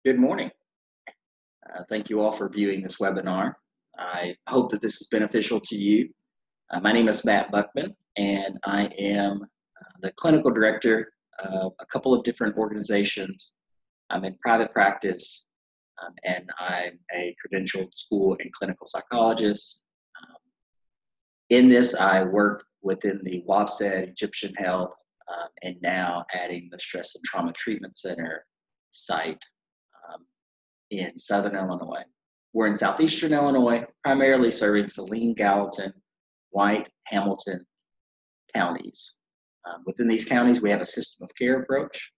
Good morning. Thank you all for viewing this webinar. I hope that this is beneficial to you. My name is Matt Buckman, and I am the clinical director of a couple of different organizations. I'm in private practice, and I'm a credentialed school and clinical psychologist. In this, I work within the WAVSED, Egyptian Health, and now adding the Stress and Trauma Treatment Center site in Southern Illinois. We're in Southeastern Illinois, primarily serving Saline, Gallatin, White, Hamilton counties. Within these counties, we have a system of care approach,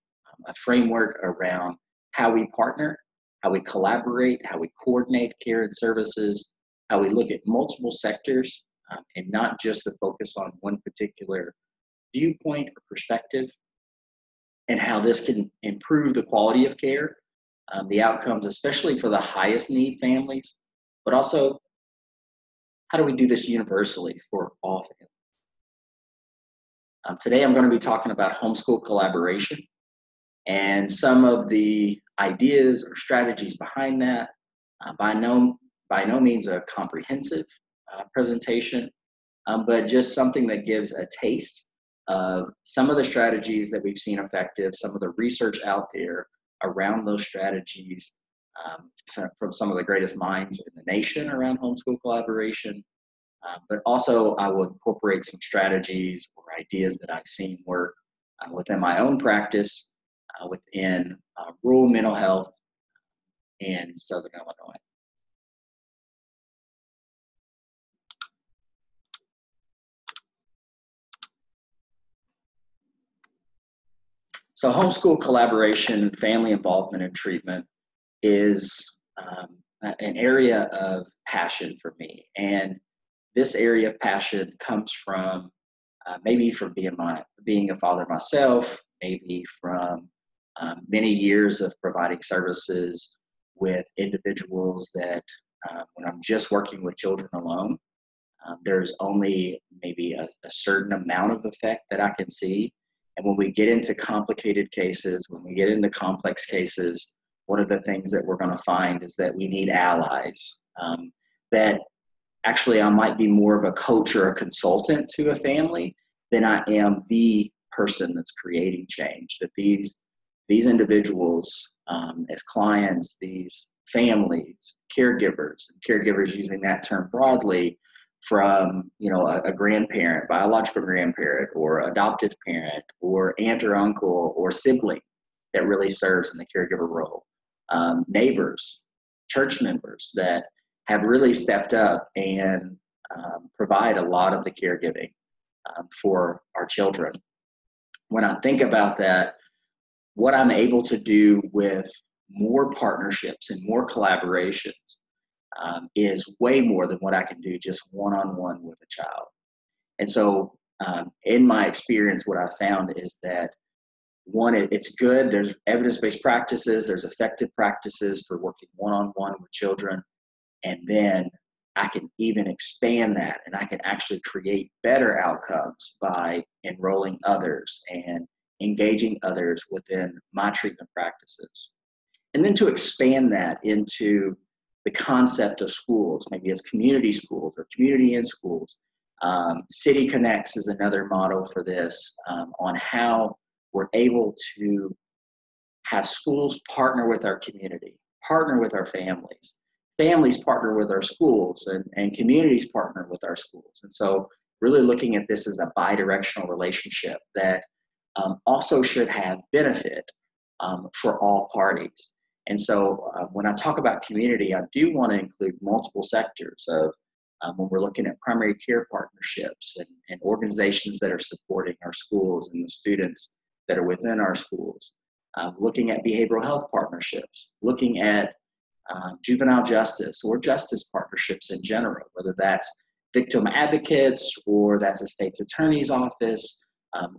a framework around how we partner, how we collaborate, how we coordinate care and services, how we look at multiple sectors, and not just the focus on one particular viewpoint or perspective, and how this can improve the quality of care, the outcomes, especially for the highest need families, but also how do we do this universally for all families? Today I'm going to be talking about homeschool collaboration and some of the ideas or strategies behind that. By no means a comprehensive presentation, but just something that gives a taste of some of the strategies that we've seen effective, some of the research out there around those strategies from some of the greatest minds in the nation around homeschool collaboration. But also I will incorporate some strategies or ideas that I've seen work within my own practice within rural mental health in Southern Illinois. So homeschool collaboration, family involvement in treatment is an area of passion for me. And this area of passion comes from maybe from being a father myself, maybe from many years of providing services with individuals that when I'm just working with children alone, there's only maybe a certain amount of effect that I can see. And when we get into complicated cases, when we get into complex cases, one of the things that we're going to find is that we need allies. That actually I might be more of a coach or a consultant to a family than I am the person that's creating change. That these individuals as clients, these families, caregivers using that term broadly, from a grandparent, biological grandparent, or adoptive parent, or aunt or uncle, or sibling that really serves in the caregiver role. Neighbors, church members that have really stepped up and provide a lot of the caregiving for our children. When I think about that, what I'm able to do with more partnerships and more collaborations is way more than what I can do just one-on-one with a child. And so in my experience, what I found is that one, it's good. There's evidence-based practices. There's effective practices for working one-on-one with children. And then I can even expand that, and I can actually create better outcomes by enrolling others and engaging others within my treatment practices. And then to expand that into the concept of schools, maybe as community schools or community in schools. City Connects is another model for this, on how we're able to have schools partner with our community, partner with our families. Families partner with our schools, and communities partner with our schools. And so really looking at this as a bi-directional relationship that also should have benefit for all parties. And so when I talk about community, I do want to include multiple sectors of when we're looking at primary care partnerships and organizations that are supporting our schools and the students that are within our schools, looking at behavioral health partnerships, looking at juvenile justice or justice partnerships in general, whether that's victim advocates or that's a state's attorney's office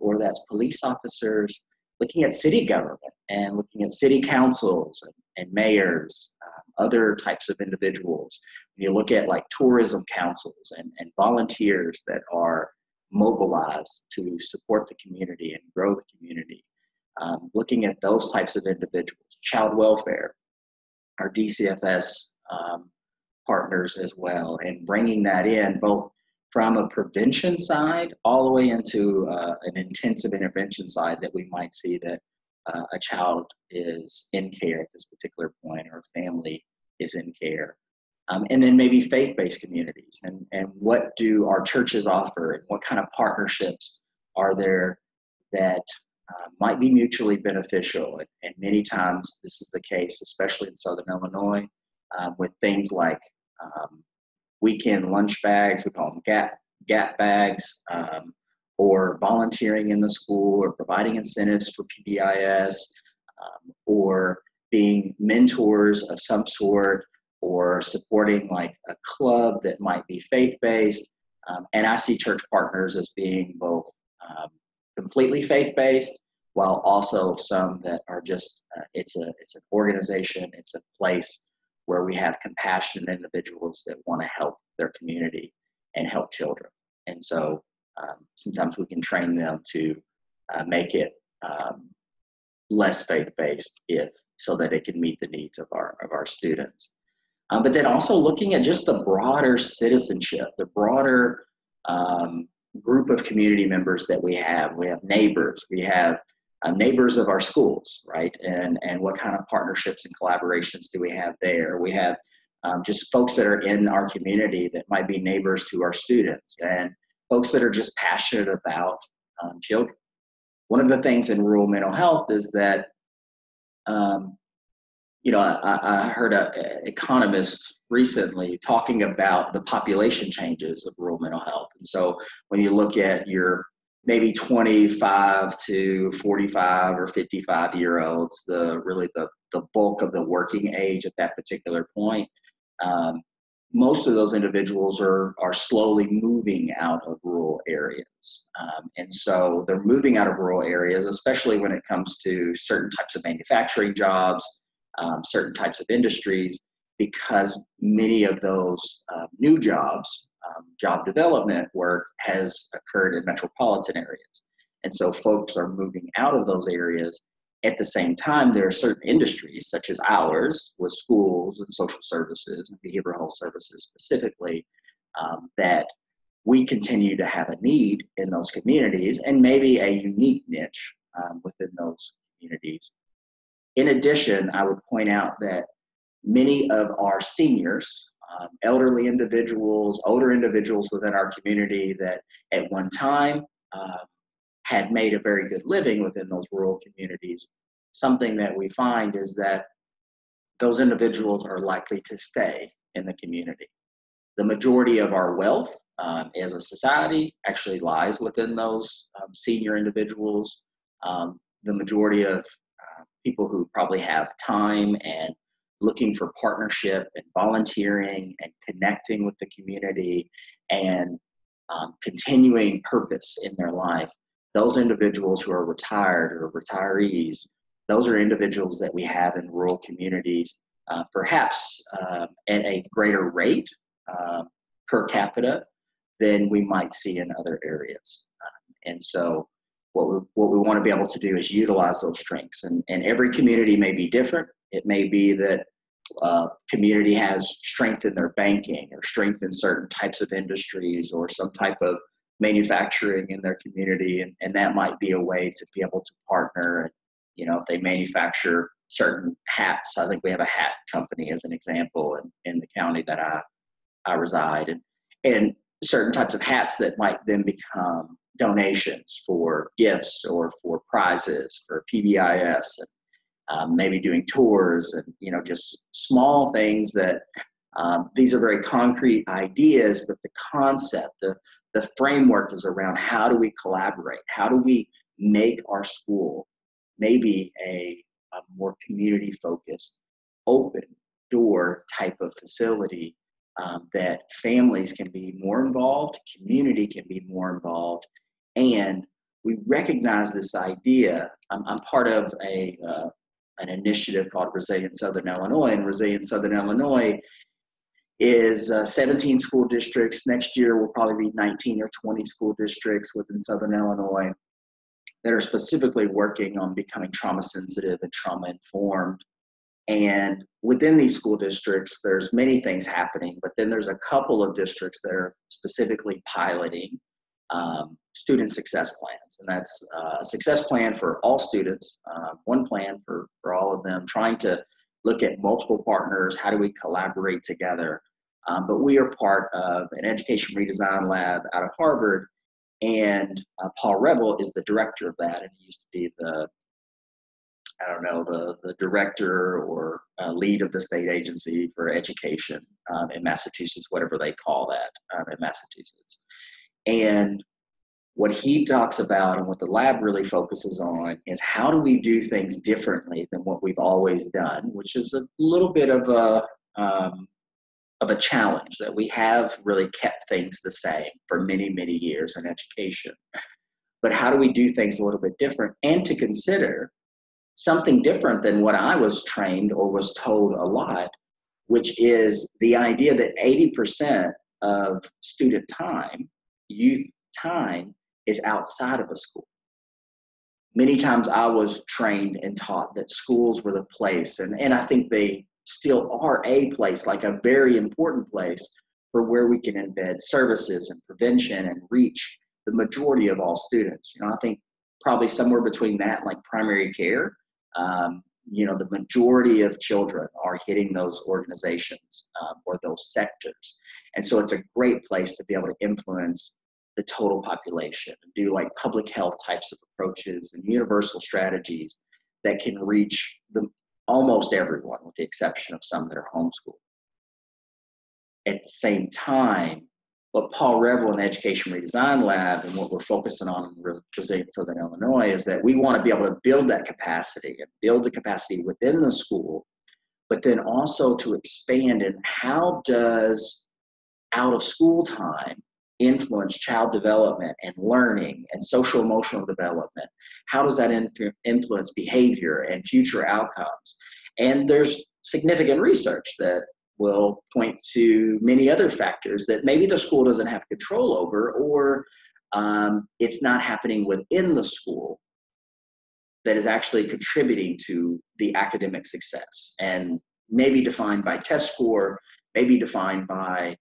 or that's police officers, looking at city government and looking at city councils and mayors, other types of individuals. When you look at like tourism councils and volunteers that are mobilized to support the community and grow the community, looking at those types of individuals, child welfare, our DCFS partners as well, and bringing that in both from a prevention side all the way into an intensive intervention side that we might see that a child is in care at this particular point, or a family is in care. And then maybe faith-based communities, and what do our churches offer, and what kind of partnerships are there that might be mutually beneficial. And many times this is the case, especially in Southern Illinois, with things like weekend lunch bags, we call them gap bags, or volunteering in the school, or providing incentives for PBIS, or being mentors of some sort, or supporting like a club that might be faith-based. And I see church partners as being both completely faith-based, while also some that are just, it's an organization, it's a place where we have compassionate individuals that want to help their community and help children. And so sometimes we can train them to make it less faith-based, so that it can meet the needs of our students. But then also looking at just the broader citizenship, the broader group of community members that we have. We have neighbors, we have neighbors of our schools, right? And what kind of partnerships and collaborations do we have there? We have just folks that are in our community that might be neighbors to our students, and folks that are just passionate about children. One of the things in rural mental health is that, I heard an economist recently talking about the population changes of rural mental health. And so when you look at your maybe 25 to 45 or 55-year-olds, the bulk of the working age at that particular point, most of those individuals are slowly moving out of rural areas. And so they're moving out of rural areas, especially when it comes to certain types of manufacturing jobs, certain types of industries, because many of those new jobs, job development work has occurred in metropolitan areas. And so folks are moving out of those areas. At the same time, there are certain industries, such as ours, with schools and social services and behavioral health services specifically, that we continue to have a need in those communities, and maybe a unique niche within those communities. In addition, I would point out that many of our seniors, elderly individuals, older individuals within our community that at one time had made a very good living within those rural communities, something that we find is that those individuals are likely to stay in the community. The majority of our wealth as a society actually lies within those senior individuals. The majority of people who probably have time and looking for partnership and volunteering and connecting with the community and continuing purpose in their life, those individuals who are retired or retirees, those are individuals that we have in rural communities, perhaps at a greater rate per capita than we might see in other areas. And so what we want to be able to do is utilize those strengths. And every community may be different. It may be that community has strength in their banking, or strength in certain types of industries, or some type of manufacturing in their community, and that might be a way to be able to partner. And if they manufacture certain hats, I think we have a hat company as an example in the county that I reside, and certain types of hats that might then become donations for gifts or for prizes for PBIS, and maybe doing tours, and just small things that these are very concrete ideas, but the concept, the framework is around how do we collaborate? How do we make our school maybe a more community-focused, open door type of facility that families can be more involved, community can be more involved, and we recognize this idea. I'm part of an initiative called Resilient Southern Illinois, and Resilient Southern Illinois is 17 school districts. Next year will probably be 19 or 20 school districts within Southern Illinois that are specifically working on becoming trauma sensitive and trauma informed. And within these school districts, there's many things happening, but then there's a couple of districts that are specifically piloting student success plans. And that's a success plan for all students, one plan for all of them, trying to look at multiple partners. How do we collaborate together? But we are part of an education redesign lab out of Harvard, and Paul Rebel is the director of that, and he used to be the director or lead of the state agency for education in Massachusetts, whatever they call that in Massachusetts. And what he talks about and what the lab really focuses on is how do we do things differently than what we've always done, which is a little bit of a challenge, that we have really kept things the same for many, many years in education. But how do we do things a little bit different, and to consider something different than what I was trained or was told a lot, which is the idea that 80% of student time, youth time, is outside of a school. Many times I was trained and taught that schools were the place, and I think they still are a place, like a very important place, for where we can embed services and prevention and reach the majority of all students. I think probably somewhere between that, like primary care, the majority of children are hitting those organizations or those sectors. And so it's a great place to be able to influence the total population and do like public health types of approaches and universal strategies that can reach almost everyone, with the exception of some that are homeschooled. At the same time, what Paul Rebel in the Education Redesign Lab and what we're focusing on in Resilient Southern Illinois is that we want to be able to build that capacity and build the capacity within the school, but then also to expand in how does out of school time influence child development and learning and social emotional development? How does that influence behavior and future outcomes? And there's significant research that will point to many other factors that maybe the school doesn't have control over, or it's not happening within the school, that is actually contributing to the academic success, and maybe defined by test score, maybe defined by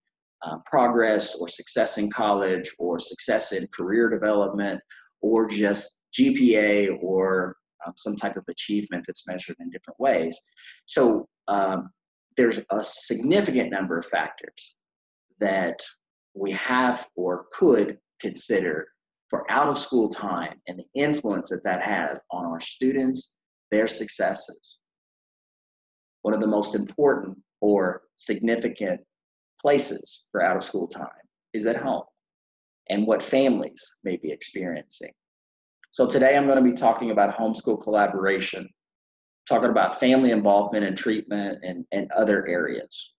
progress or success in college or success in career development, or just GPA or some type of achievement that's measured in different ways. So there's a significant number of factors that we have or could consider for out of school time and the influence that that has on our students, their successes. One of the most important or significant places for out of school time is at home, and what families may be experiencing. So today I'm going to be talking about homeschool collaboration, talking about family involvement and treatment and other areas.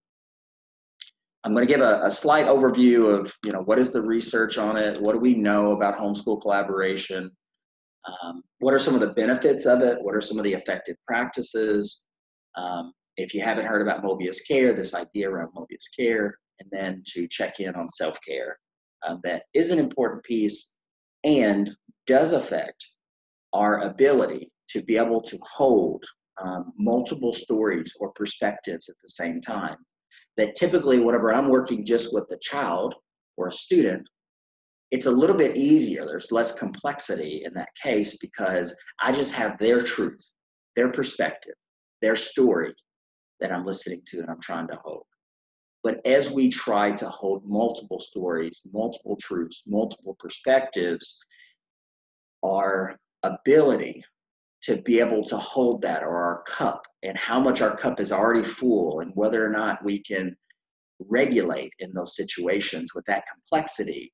I'm going to give a slight overview of, what is the research on it? What do we know about homeschool collaboration? What are some of the benefits of it? What are some of the effective practices? If you haven't heard about Mobius Care, this idea around Mobius Care, and then to check in on self-care. That is an important piece and does affect our ability to be able to hold multiple stories or perspectives at the same time. That typically, whenever I'm working just with the child or a student, it's a little bit easier. There's less complexity in that case because I just have their truth, their perspective, their story that I'm listening to and I'm trying to hold. But as we try to hold multiple stories, multiple truths, multiple perspectives, our ability to be able to hold that, or our cup, and how much our cup is already full, and whether or not we can regulate in those situations with that complexity,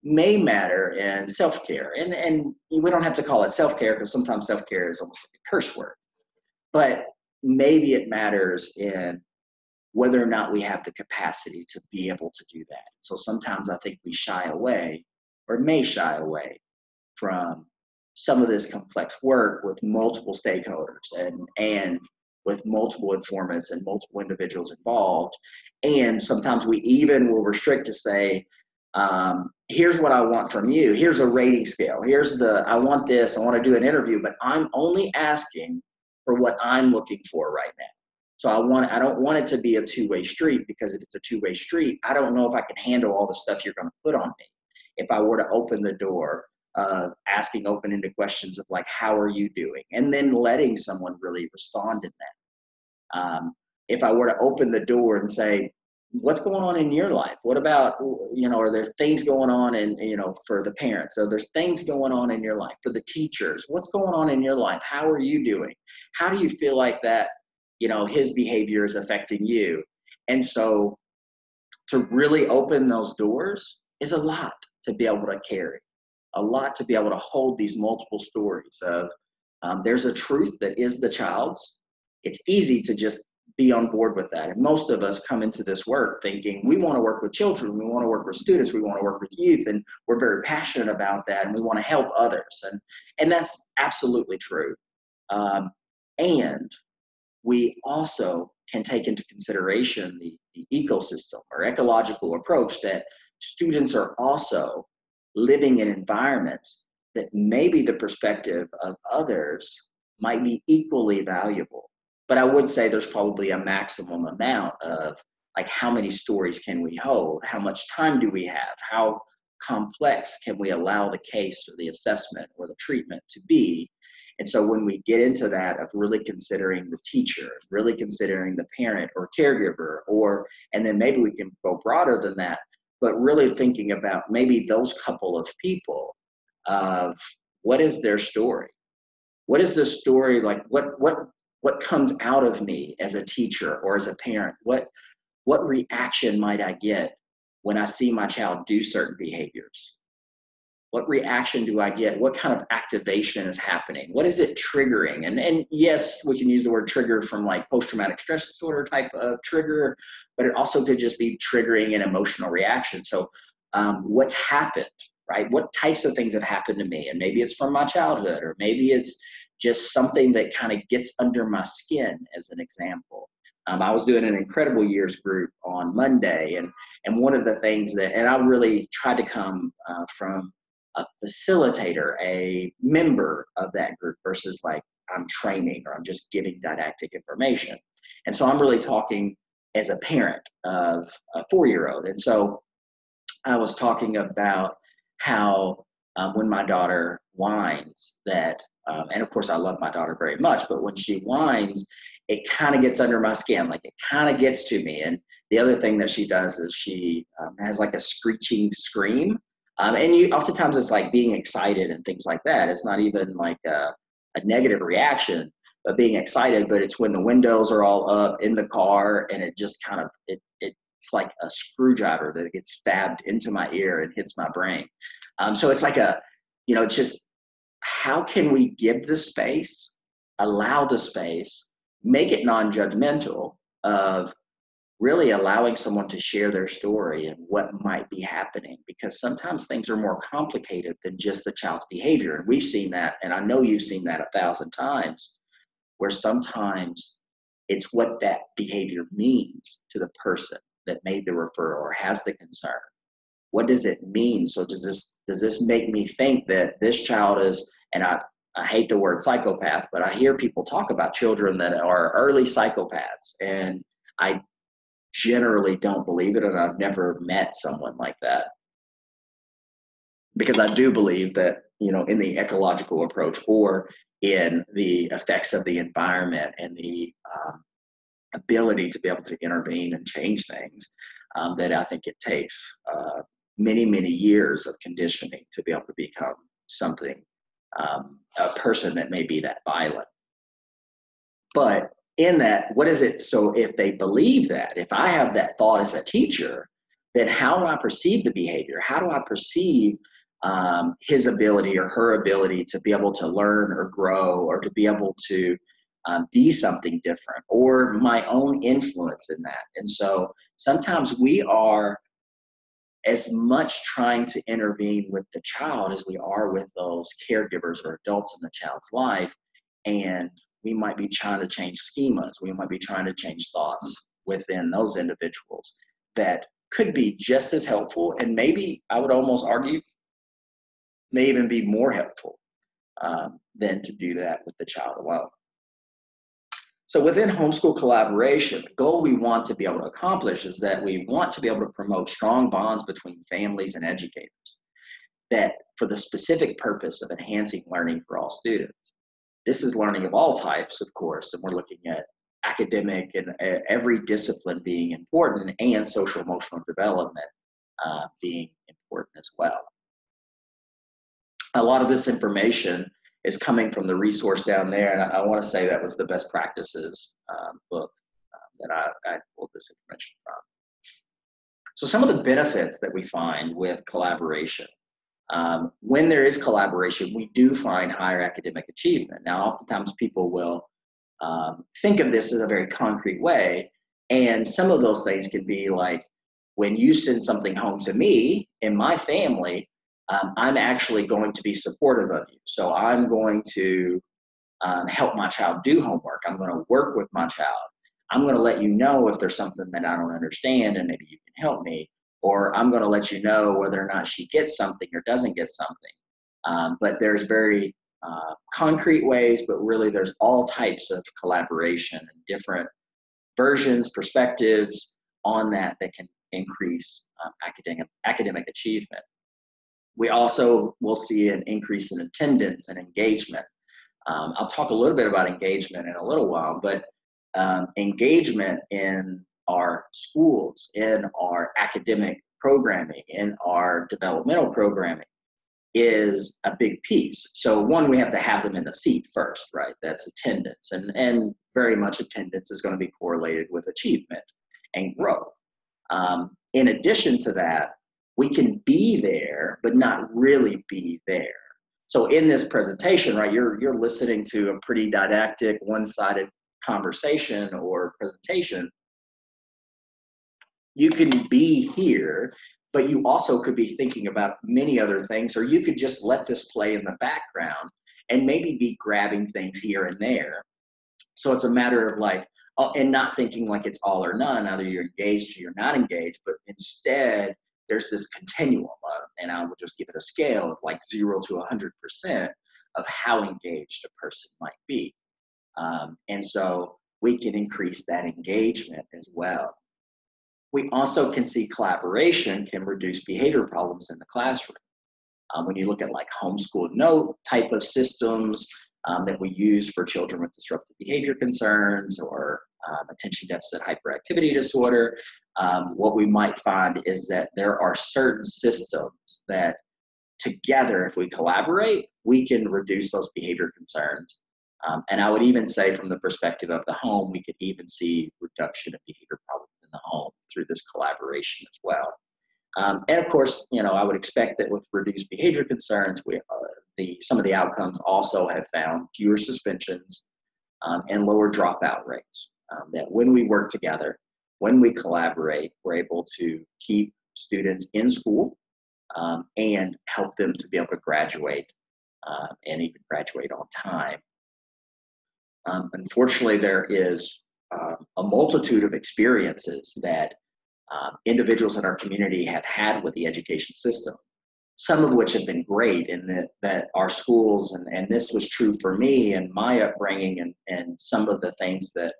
may matter in self-care. And we don't have to call it self-care, because sometimes self-care is almost like a curse word. But maybe it matters in whether or not we have the capacity to be able to do that. So sometimes I think we shy away, or may shy away, from some of this complex work with multiple stakeholders and with multiple informants and multiple individuals involved. And sometimes we even will restrict to say, here's what I want from you. Here's a rating scale. I want this, I want to do an interview, but I'm only asking for what I'm looking for right now. So I don't want it to be a two-way street, because if it's a two-way street, I don't know if I can handle all the stuff you're going to put on me. If I were to open the door, asking open-ended questions of like, how are you doing? And then letting someone really respond in that. If I were to open the door and say, what's going on in your life? What about, are there things going on in, for the parents? So there's things going on in your life. For the teachers, what's going on in your life? How are you doing? How do you feel like that, his behavior is affecting you? And so to really open those doors is a lot to be able to carry, a lot to be able to hold these multiple stories of, there's a truth that is the child's. It's easy to just be on board with that. And most of us come into this work thinking we want to work with children, we want to work with students, we want to work with youth, and we're very passionate about that, and we want to help others. And that's absolutely true. And we also can take into consideration the ecosystem or ecological approach that students are also living in environments that maybe the perspective of others might be equally valuable. But I would say there's probably a maximum amount of like, how many stories can we hold? How much time do we have? How complex can we allow the case or the assessment or the treatment to be? And so when we get into that of really considering the teacher, really considering the parent or caregiver, and then maybe we can go broader than that, but really thinking about maybe those couple of people of what is their story? What is the story like? What comes out of me as a teacher or as a parent? What reaction might I get when I see my child do certain behaviors? What reaction do I get? What kind of activation is happening? What is it triggering? And yes, we can use the word trigger from like post-traumatic stress disorder type of trigger, but it also could just be triggering an emotional reaction. So what's happened, right? What types of things have happened to me? And maybe it's from my childhood, or maybe it's just something that kind of gets under my skin, as an example. I was doing an Incredible Years group on Monday, and one of the things and I really tried to come from a facilitator, a member of that group, versus like I'm training or I'm just giving didactic information. And so I'm really talking as a parent of a 4-year-old. And so I was talking about how when my daughter whines that, and of course I love my daughter very much, but when she whines, it kind of gets under my skin, like it kind of gets to me. And the other thing that she does is she has like a screeching scream. And oftentimes it's like being excited and things like that. It's not even like a negative reaction, but being excited. But it's when the windows are all up in the car, and it just kind of, it's like a screwdriver that gets stabbed into my ear and hits my brain. So it's like it's just, how can we give the space, allow the space, make it non-judgmental of really allowing someone to share their story and what might be happening, because sometimes things are more complicated than just the child's behavior. And we've seen that, and I know you've seen that 1,000 times, where sometimes it's what that behavior means to the person that made the referral or has the concern. What does it mean? So does this make me think that this child is, and I hate the word psychopath, but I hear people talk about children that are early psychopaths, and I generally don't believe it, and I've never met someone like that. Because I do believe that, in the ecological approach or in the effects of the environment and the ability to be able to intervene and change things, that I think it takes many, many years of conditioning to be able to become something, a person that may be that violent. But in that, what is it? So if they believe that, if I have that thought as a teacher, then how do I perceive the behavior? How do I perceive his ability or her ability to be able to learn or grow, or to be able to be something different, or my own influence in that? And so sometimes we are as much trying to intervene with the child as we are with those caregivers or adults in the child's life. And we might be trying to change schemas. We might be trying to change thoughts within those individuals that could be just as helpful, and maybe I would almost argue may even be more helpful than to do that with the child alone. So within homeschool collaboration, the goal we want to be able to accomplish is that we want to be able to promote strong bonds between families and educators, that for the specific purpose of enhancing learning for all students. This is learning of all types, of course, and we're looking at academic and every discipline being important, and social emotional development being important as well. A lot of this information is coming from the resource down there, and I want to say that was the best practices book that I pulled this information from. So some of the benefits that we find with collaboration. When there is collaboration, we do find higher academic achievement. Now, oftentimes people will think of this in a very concrete way, and some of those things can be like, when you send something home to me in my family, I'm actually going to be supportive of you. So I'm going to help my child do homework. I'm going to work with my child. I'm going to let you know if there's something that I don't understand and maybe you can help me. Or I'm going to let you know whether or not she gets something or doesn't get something. But there's very concrete ways, but really there's all types of collaboration and different versions, perspectives on that can increase academic achievement. We also will see an increase in attendance and engagement. I'll talk a little bit about engagement in a little while, but engagement in our schools, in our academic programming, in our developmental programming is a big piece. So one, we have to have them in the seat first, right? That's attendance. And very much attendance is going to be correlated with achievement and growth. In addition to that, we can be there, but not really be there. So in this presentation, right, you're listening to a pretty didactic, one-sided conversation or presentation. You can be here, but you also could be thinking about many other things, or you could just let this play in the background and maybe be grabbing things here and there. So it's a matter of like, and not thinking like it's all or none, either you're engaged or you're not engaged, but instead there's this continuum of, and I will just give it a scale of like 0 to 100% of how engaged a person might be. And so we can increase that engagement as well. We also can see collaboration can reduce behavior problems in the classroom. When you look at like homeschool note type of systems that we use for children with disruptive behavior concerns or attention deficit hyperactivity disorder, what we might find is that there are certain systems that together, if we collaborate, we can reduce those behavior concerns. And I would even say from the perspective of the home, we could even see reduction of behavior problems in the home through this collaboration as well. And of course, I would expect that with reduced behavior concerns, some of the outcomes also have found fewer suspensions and lower dropout rates. That when we work together, when we collaborate, we're able to keep students in school and help them to be able to graduate and even graduate on time. Unfortunately, there is a multitude of experiences that individuals in our community have had with the education system, some of which have been great in that our schools, and this was true for me and my upbringing and some of the things that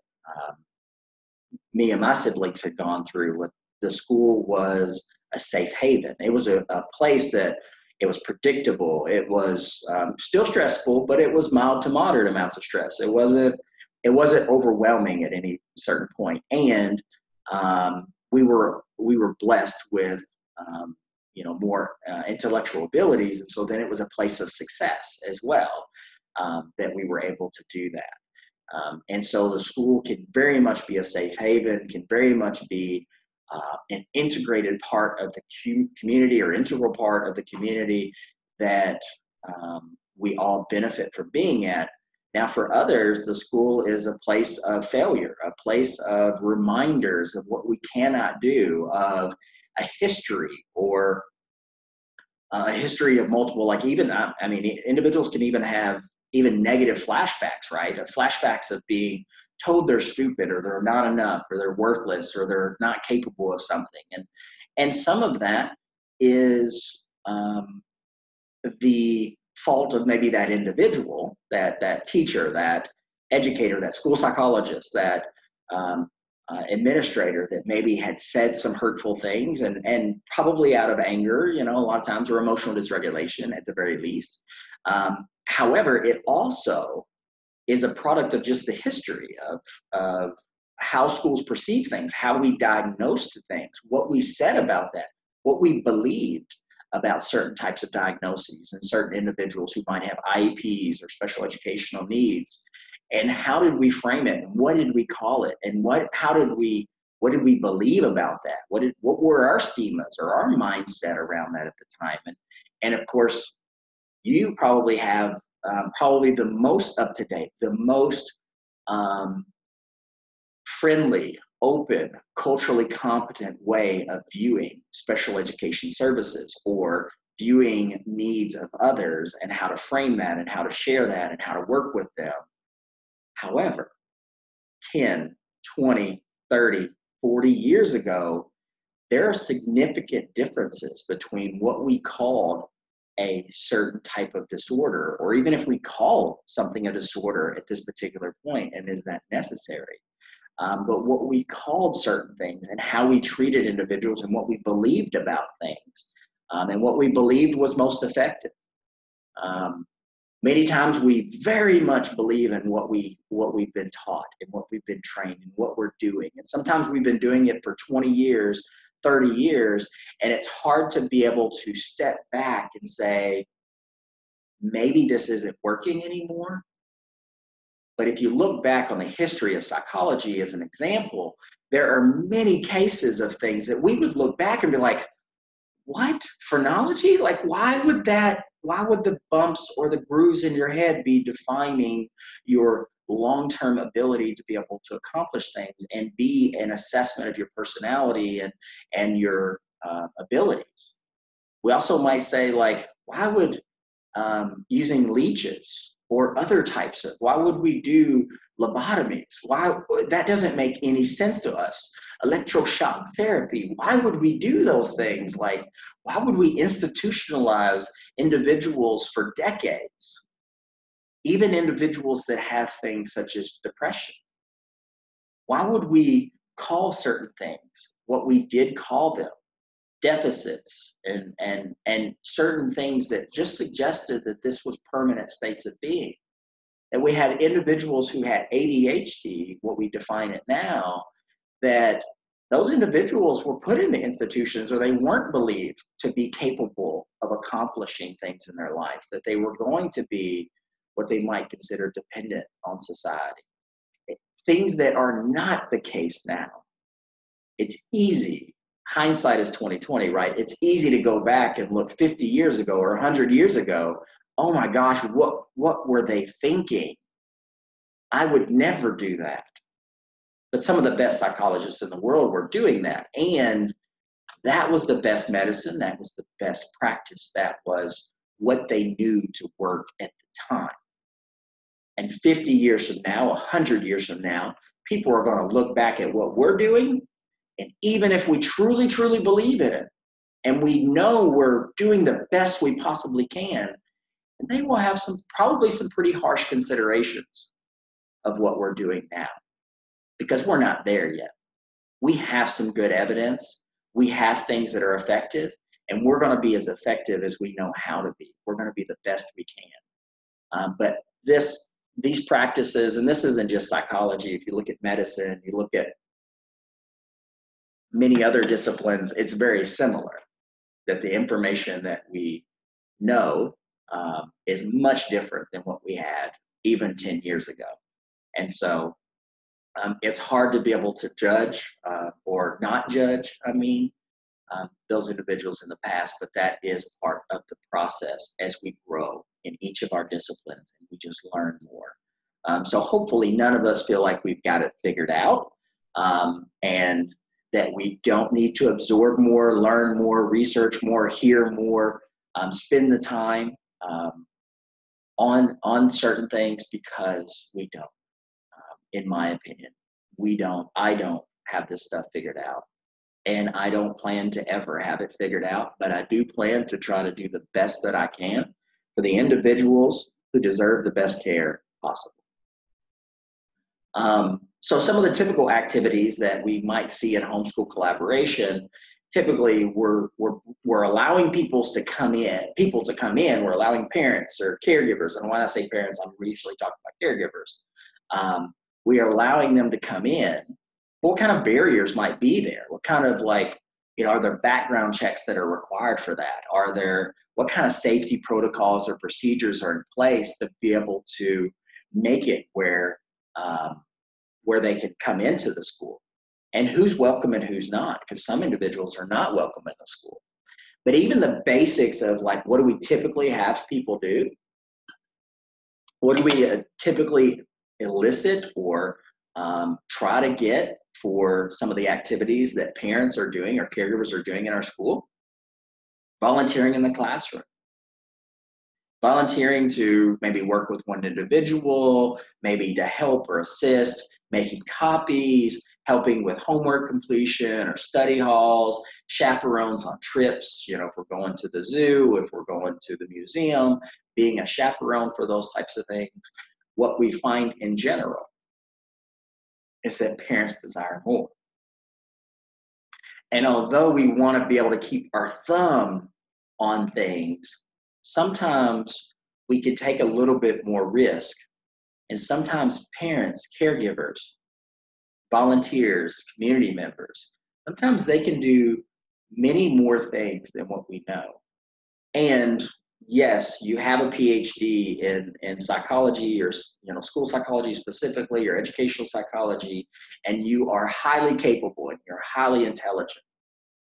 me and my siblings had gone through. With the school was a safe haven. It was a place that it was predictable. It was still stressful, but it was mild to moderate amounts of stress. It wasn't overwhelming at any certain point. And we were blessed with more intellectual abilities, and so then it was a place of success as well, that we were able to do that. And so the school can very much be a safe haven, can very much be an integrated part of the community or integral part of the community that we all benefit from being at. Now, for others, the school is a place of failure, a place of reminders of what we cannot do, of a history or a history of multiple, like even, individuals can even have even negative flashbacks, right? Flashbacks of being told they're stupid or they're not enough or they're worthless or they're not capable of something. And some of that is the fault of maybe that individual, that teacher, that educator, that school psychologist, that administrator that maybe had said some hurtful things and probably out of anger, you know, a lot of times, or emotional dysregulation at the very least. However, it also is a product of just the history of how schools perceive things, how we diagnosed things, what we said about that, what we believed about certain types of diagnoses and certain individuals who might have IEPs or special educational needs. And how did we frame it? What did we call it? And what did we believe about that? What were our schemas or our mindset around that at the time? And of course, you probably have probably the most up-to-date, the most friendly, open, culturally competent way of viewing special education services or viewing needs of others and how to frame that and how to share that and how to work with them. However, 10, 20, 30, 40 years ago, there are significant differences between what we called a certain type of disorder, or even if we call something a disorder at this particular point, and is that necessary? But what we called certain things and how we treated individuals and what we believed about things and what we believed was most effective. Many times we very much believe in what we've been taught and what we've been trained and what we're doing. And sometimes we've been doing it for 20 years, 30 years, and it's hard to be able to step back and say, maybe this isn't working anymore. But if you look back on the history of psychology as an example, there are many cases of things that we would look back and be like, what? Phrenology? Like, why would the bumps or the grooves in your head be defining your long-term ability to be able to accomplish things and be an assessment of your personality and your abilities? We also might say, like, why would using leeches or other types of, why would we do lobotomies? Why? That doesn't make any sense to us. Electroshock therapy, why would we do those things? Like, why would we institutionalize individuals for decades? Even individuals that have things such as depression. Why would we call certain things what we did call them? Deficits and certain things that just suggested that this was permanent states of being. And we had individuals who had ADHD, what we define it now, that those individuals were put into institutions or they weren't believed to be capable of accomplishing things in their life, that they were going to be what they might consider dependent on society. Things that are not the case now. It's easy. Hindsight is 2020, right? It's easy to go back and look 50 years ago or 100 years ago. Oh my gosh, what were they thinking? I would never do that. But some of the best psychologists in the world were doing that. And that was the best medicine. That was the best practice. That was what they knew to work at the time. And 50 years from now, 100 years from now, people are going to look back at what we're doing. And even if we truly, truly believe in it, and we know we're doing the best we possibly can, and they will have probably some pretty harsh considerations of what we're doing now, because we're not there yet. We have some good evidence. We have things that are effective, and we're going to be as effective as we know how to be. We're going to be the best we can. But these practices, and this isn't just psychology. If you look at medicine, you look at many other disciplines, it's very similar, that the information that we know is much different than what we had even 10 years ago. And so it's hard to be able to judge or not judge, those individuals in the past, but that is part of the process as we grow in each of our disciplines and we just learn more. So hopefully none of us feel like we've got it figured out, and that we don't need to absorb more, learn more, research more, hear more, spend the time on certain things, because we don't. In my opinion, I don't have this stuff figured out. And I don't plan to ever have it figured out, but I do plan to try to do the best that I can for the individuals who deserve the best care possible. So some of the typical activities that we might see in homeschool collaboration, typically we're allowing people to come in, we're allowing parents or caregivers, and when I say parents, I'm usually talking about caregivers. We are allowing them to come in. What kind of barriers might be there? What kind of are there background checks that are required for that? What kind of safety protocols or procedures are in place to be able to make it where they can come into the school, and who's welcome and who's not, because some individuals are not welcome in the school. But even the basics of what do we typically have people do? What do we typically elicit or try to get for some of the activities that parents are doing or caregivers are doing in our school? Volunteering in the classroom. Volunteering to maybe work with one individual, maybe to help or assist, making copies, helping with homework completion or study halls, chaperones on trips, if we're going to the zoo, if we're going to the museum, being a chaperone for those types of things. What we find in general is that parents desire more. And although we want to be able to keep our thumb on things, sometimes we could take a little bit more risk. And sometimes parents, caregivers, volunteers, community members, sometimes they can do many more things than what we know. And yes, you have a PhD in psychology or school psychology specifically, or educational psychology, and you are highly capable and you're highly intelligent.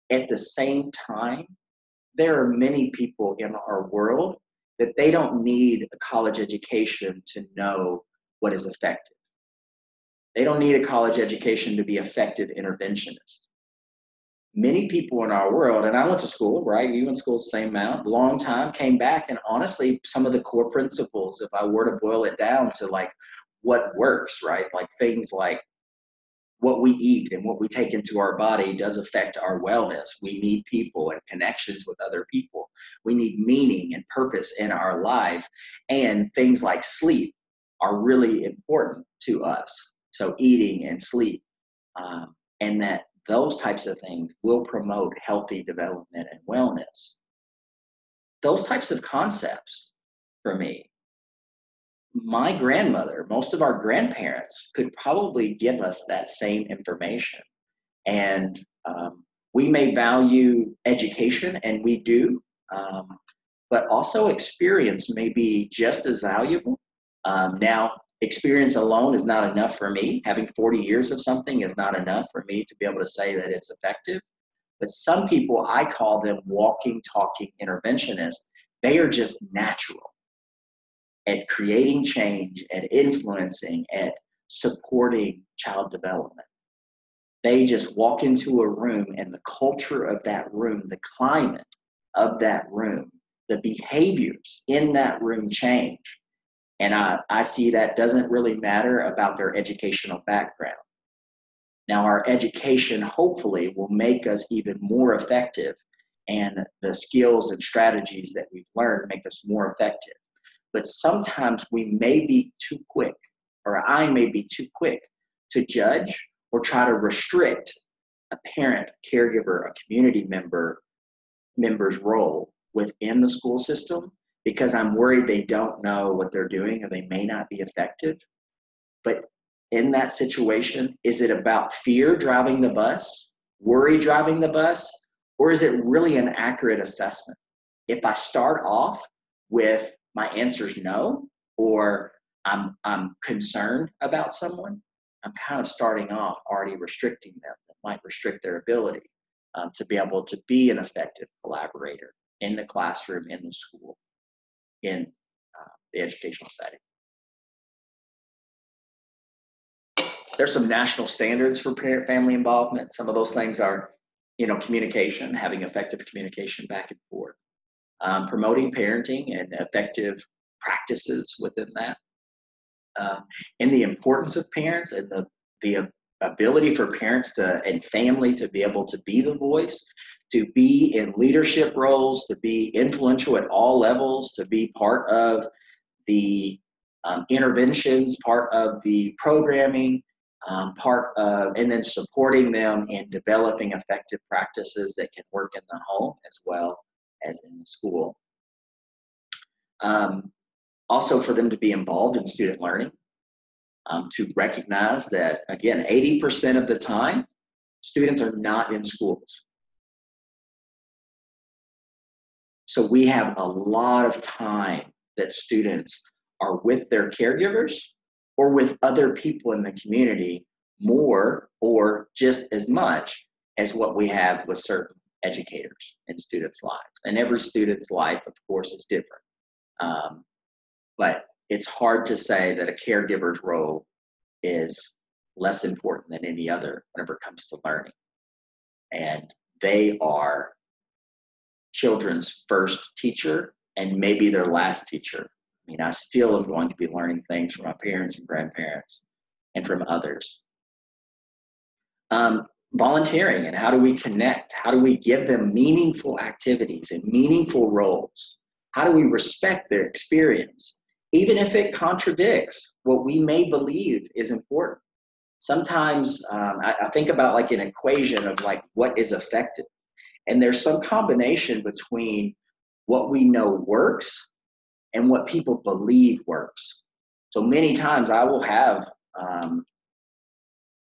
At the same time, there are many people in our world that they don't need a college education to know what is effective. They don't need a college education to be effective interventionists. Many people in our world, and I went to school, right? You went to school the same amount, long time, came back, and honestly, some of the core principles, if I were to boil it down to what works, right? Things like what we eat and what we take into our body does affect our wellness. We need people and connections with other people. We need meaning and purpose in our life. And things like sleep are really important to us. So eating and sleep, and that those types of things will promote healthy development and wellness. Those types of concepts, for me, my grandmother, most of our grandparents could probably give us that same information. And we may value education, and we do, but also experience may be just as valuable. Now, experience alone is not enough for me. Having 40 years of something is not enough for me to be able to say that it's effective. But some people, I call them walking, talking interventionists. They are just natural at creating change, at influencing, at supporting child development. They just walk into a room, and the culture of that room, the climate of that room, the behaviors in that room change. And I see that doesn't really matter about their educational background. Now, our education hopefully will make us even more effective, and the skills and strategies that we've learned make us more effective. But sometimes we may be too quick, or I may be too quick to judge or try to restrict a parent, caregiver, a community member's role within the school system, because I'm worried they don't know what they're doing or they may not be effective. But in that situation, is it about fear driving the bus, worry driving the bus, or is it really an accurate assessment? If I start off with my answer's no, or I'm concerned about someone, I'm kind of starting off already restricting them. That might restrict their ability to be able to be an effective collaborator in the classroom, in the school, in the educational setting. There's some national standards for parent-family involvement. Some of those things are, communication, having effective communication back and forth, promoting parenting and effective practices within that, and the importance of parents and the ability for parents and family to be able to be the voice, to be in leadership roles, to be influential at all levels, to be part of the interventions, part of the programming, and then supporting them in developing effective practices that can work in the home as well as in the school. Also for them to be involved in student learning, to recognize that, again, 80% of the time, students are not in schools. So we have a lot of time that students are with their caregivers or with other people in the community more or just as much as what we have with certain educators in students' lives. And every student's life, of course, is different. But it's hard to say that a caregiver's role is less important than any other whenever it comes to learning. And they are children's first teacher and maybe their last teacher. I mean, I still am going to be learning things from my parents and grandparents and from others. Volunteering, and how do we connect? How do we give them meaningful activities and meaningful roles? How do we respect their experience, even if it contradicts what we may believe is important? Sometimes I think about like an equation of like what is effective. And there's some combination between what we know works and what people believe works. So many times I will have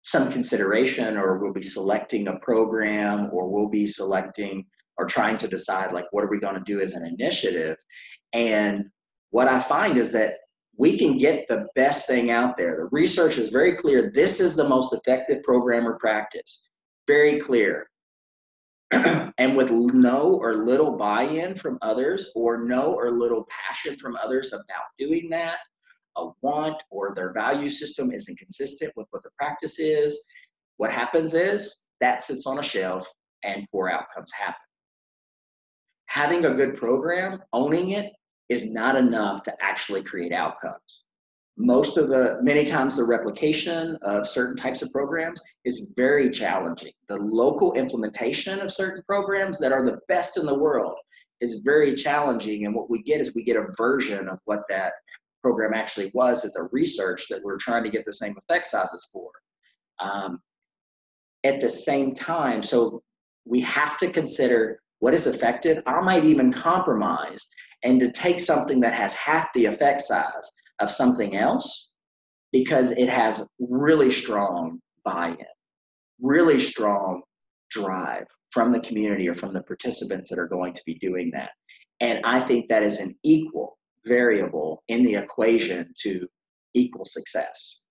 some consideration, or we'll be selecting a program, or we'll be selecting or trying to decide like what are we going to do as an initiative. And what I find is that we can get the best thing out there. The research is very clear. This is the most effective program or practice. Very clear. And with no or little buy-in from others, or no or little passion from others about doing that, a want or their value system isn't consistent with what the practice is, what happens is that sits on a shelf and poor outcomes happen. Having a good program, owning it, is not enough to actually create outcomes. Many times the replication of certain types of programs is very challenging. The local implementation of certain programs that are the best in the world is very challenging. And what we get is we get a version of what that program actually was as a research that we're trying to get the same effect sizes for. At the same time, so we have to consider what is effective. I might even compromise and to take something that has half the effect size of something else because it has really strong buy-in, really strong drive from the community or from the participants that are going to be doing that. And I think that is an equal variable in the equation to equal success.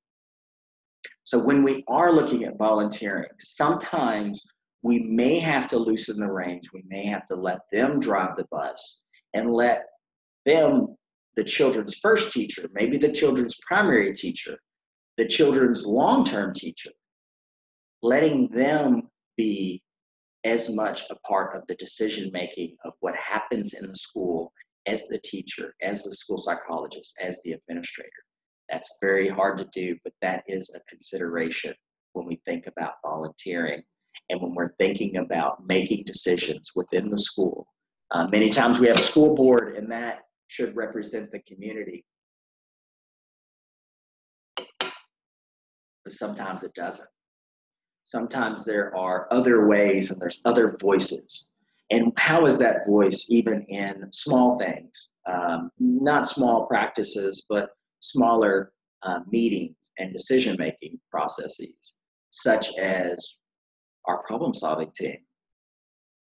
So when we are looking at volunteering, sometimes we may have to loosen the reins. We may have to let them drive the bus and let them, the children's first teacher, maybe the children's primary teacher, the children's long-term teacher, letting them be as much a part of the decision-making of what happens in the school as the teacher, as the school psychologist, as the administrator. That's very hard to do, but that is a consideration when we think about volunteering and when we're thinking about making decisions within the school. Many times we have a school board, and that should represent the community, but sometimes it doesn't. Sometimes there are other ways and there's other voices. And how is that voice even in small things? Not small practices, but smaller meetings and decision-making processes, such as our problem-solving team,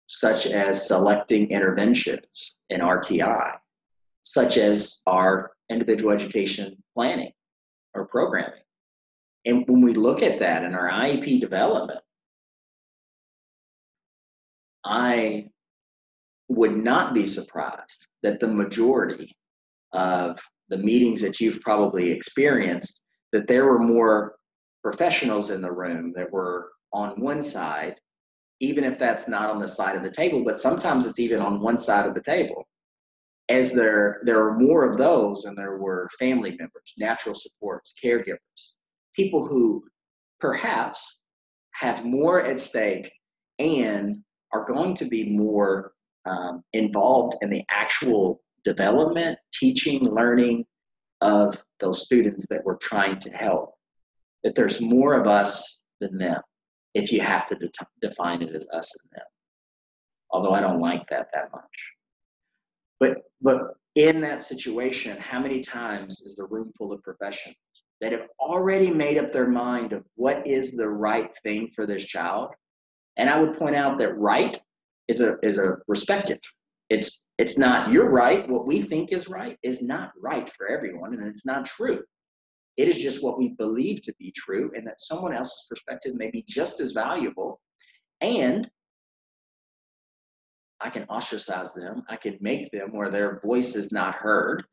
such as selecting interventions in RTI, such as our individual education planning or programming. And when we look at that in our IEP development, I would not be surprised that the majority of the meetings that you've probably experienced, that there were more professionals in the room that were on one side, even if that's not on the side of the table, but sometimes it's even on one side of the table. As there are more of those than there were family members, natural supports, caregivers, people who perhaps have more at stake and are going to be more involved in the actual development, teaching, learning of those students that we're trying to help, that there's more of us than them, if you have to define it as us and them. Although I don't like that much. But in that situation, how many times is the room full of professionals that have already made up their mind of what is the right thing for this child? And I would point out that right is a respective. It's not you're right. What we think is right is not right for everyone, and it's not true. It is just what we believe to be true, and that someone else's perspective may be just as valuable. And I can ostracize them. I can make them where their voice is not heard.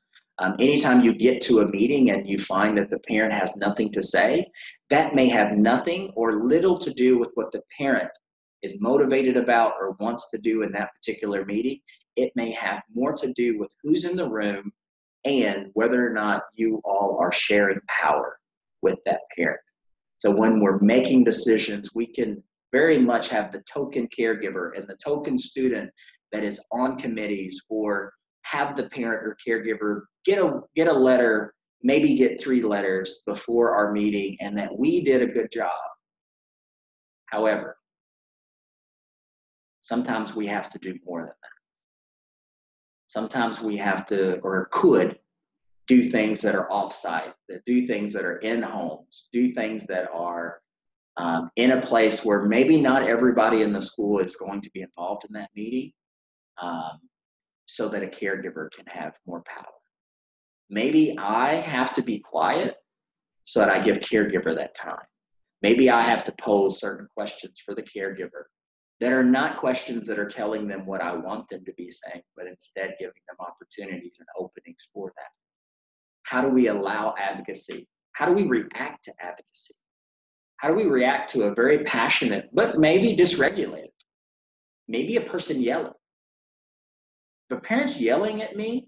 Anytime you get to a meeting and you find that the parent has nothing to say, that may have nothing or little to do with what the parent is motivated about or wants to do in that particular meeting. It may have more to do with who's in the room and whether or not you all are sharing power with that parent. So when we're making decisions, we can very much have the token caregiver and the token student that is on committees, or have the parent or caregiver get a letter, maybe get 3 letters before our meeting, and that we did a good job. However, sometimes we have to do more than that. Sometimes we have to, or could, do things that are off-site, that do things that are in homes, do things that are in a place where maybe not everybody in the school is going to be involved in that meeting, so that a caregiver can have more power. Maybe I have to be quiet so that I give caregiver that time. Maybe I have to pose certain questions for the caregiver that are not questions that are telling them what I want them to be saying, but instead giving them opportunities and openings for that. How do we allow advocacy? How do we react to advocacy? How do we react to a very passionate, but maybe dysregulated, maybe a person yelling? If a parent's yelling at me,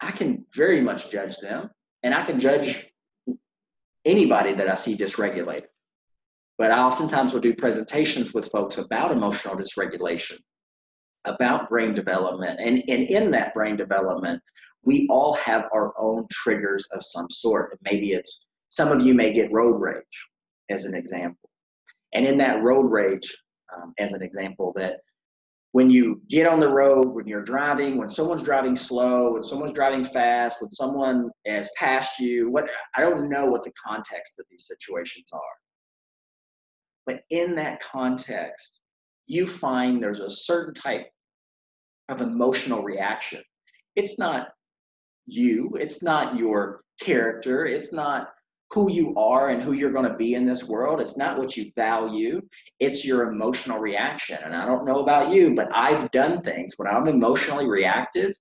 I can very much judge them, and I can judge anybody that I see dysregulated. But I oftentimes will do presentations with folks about emotional dysregulation, about brain development, and in that brain development, we all have our own triggers of some sort. Maybe it's, some of you may get road rage as an example. And in that road rage, as an example, that when you get on the road, when you're driving, when someone's driving slow, when someone's driving fast, when someone has passed you, I don't know what the context of these situations are. But in that context, you find there's a certain type of emotional reaction. It's not you, it's not your character, it's not who you are and who you're going to be in this world. It's not what you value, it's your emotional reaction. And I don't know about you, but I've done things when I'm emotionally reactive,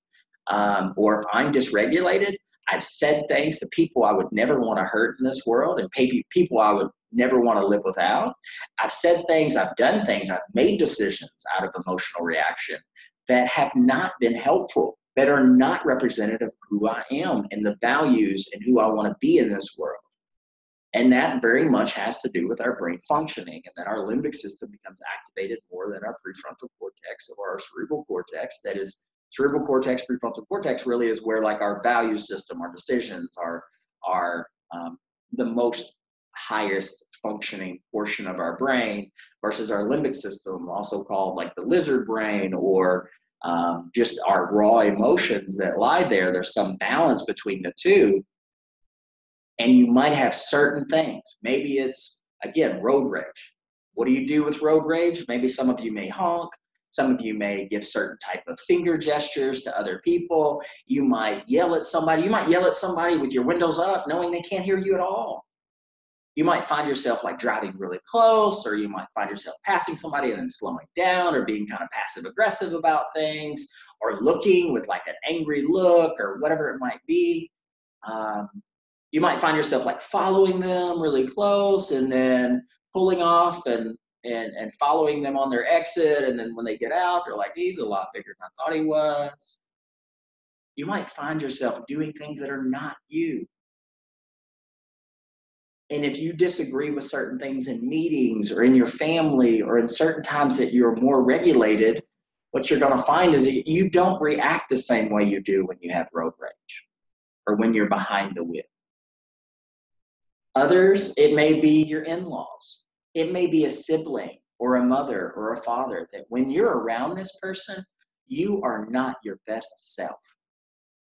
or if I'm dysregulated, I've said things to people I would never want to hurt in this world, and people I would never want to live without. I've said things, I've done things, I've made decisions out of emotional reaction that have not been helpful, that are not representative of who I am and the values and who I want to be in this world. And that very much has to do with our brain functioning, and that our limbic system becomes activated more than our prefrontal cortex or our cerebral cortex. That is, cerebral cortex, prefrontal cortex really is where, like, our value system, our decisions, are the most highest functioning portion of our brain, versus our limbic system, also called like the lizard brain, or just our raw emotions that lie there. There's some balance between the two. And you might have certain things. Maybe it's, again, road rage. What do you do with road rage? Maybe some of you may honk. Some of you may give certain type of finger gestures to other people. You might yell at somebody. You might yell at somebody with your windows up, knowing they can't hear you at all. You might find yourself like driving really close, or you might find yourself passing somebody and then slowing down, or being kind of passive aggressive about things, or looking with like an angry look, or whatever it might be. You might find yourself like following them really close and then pulling off and following them on their exit. And then when they get out, they're like, he's a lot bigger than I thought he was. You might find yourself doing things that are not you. And if you disagree with certain things in meetings or in your family or in certain times that you're more regulated, what you're going to find is that you don't react the same way you do when you have road rage, or when you're behind the wheel. Others, it may be your in-laws. It may be a sibling or a mother or a father that when you're around this person, you are not your best self.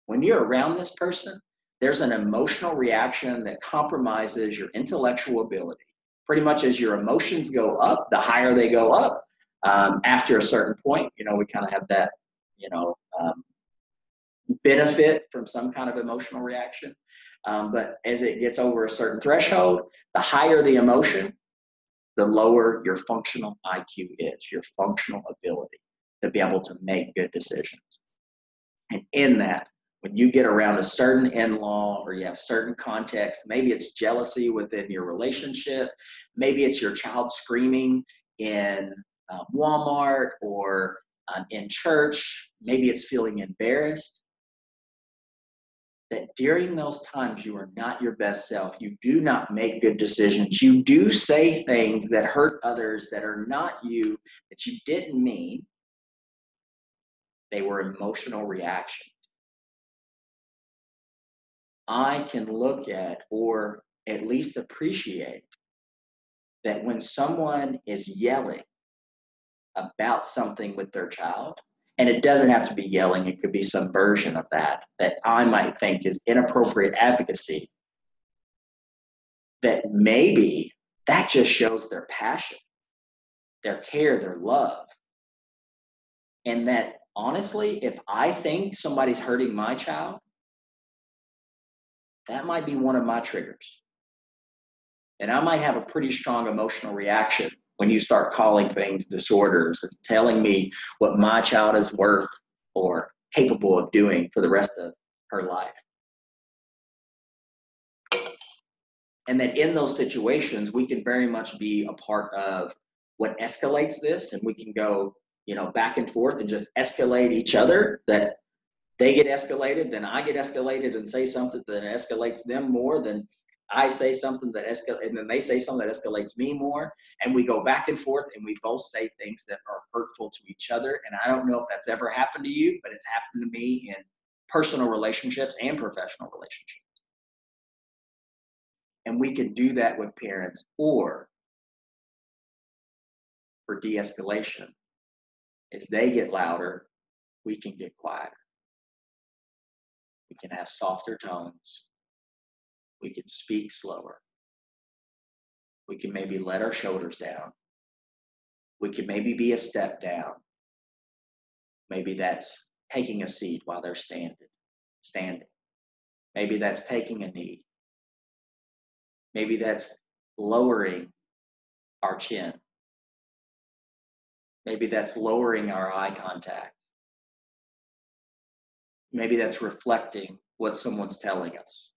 When you're around this person, there's an emotional reaction that compromises your intellectual ability. Pretty much as your emotions go up, the higher they go up. After a certain point, we kind of have that, benefit from some kind of emotional reaction. But as it gets over a certain threshold, the higher the emotion, the lower your functional IQ is, your functional ability to be able to make good decisions. And in that, when you get around a certain in-law or you have certain context, maybe it's jealousy within your relationship, maybe it's your child screaming in Walmart or in church, maybe it's feeling embarrassed, that during those times you are not your best self. You do not make good decisions. You do say things that hurt others that are not you, that you didn't mean. They were emotional reactions. I can look at, or at least appreciate, that when someone is yelling about something with their child, and it doesn't have to be yelling, it could be some version of that I might think is inappropriate advocacy, that maybe that just shows their passion, their care, their love. And that honestly, if I think somebody's hurting my child, that might be one of my triggers. And I might have a pretty strong emotional reaction when you start calling things disorders and telling me what my child is worth or capable of doing for the rest of her life. And that in those situations, we can very much be a part of what escalates this, and we can go, back and forth and just escalate each other, that they get escalated, then I get escalated and say something that escalates them more, then I say something that escalates, and then they say something that escalates me more, and we go back and forth, and we both say things that are hurtful to each other. And I don't know if that's ever happened to you, but it's happened to me in personal relationships and professional relationships. And we can do that with parents, or for de-escalation, as they get louder, we can get quieter. We can have softer tones. We can speak slower. We can maybe let our shoulders down. We can maybe be a step down. Maybe that's taking a seat while they're standing. Maybe that's taking a knee. Maybe that's lowering our chin. Maybe that's lowering our eye contact. Maybe that's reflecting what someone's telling us.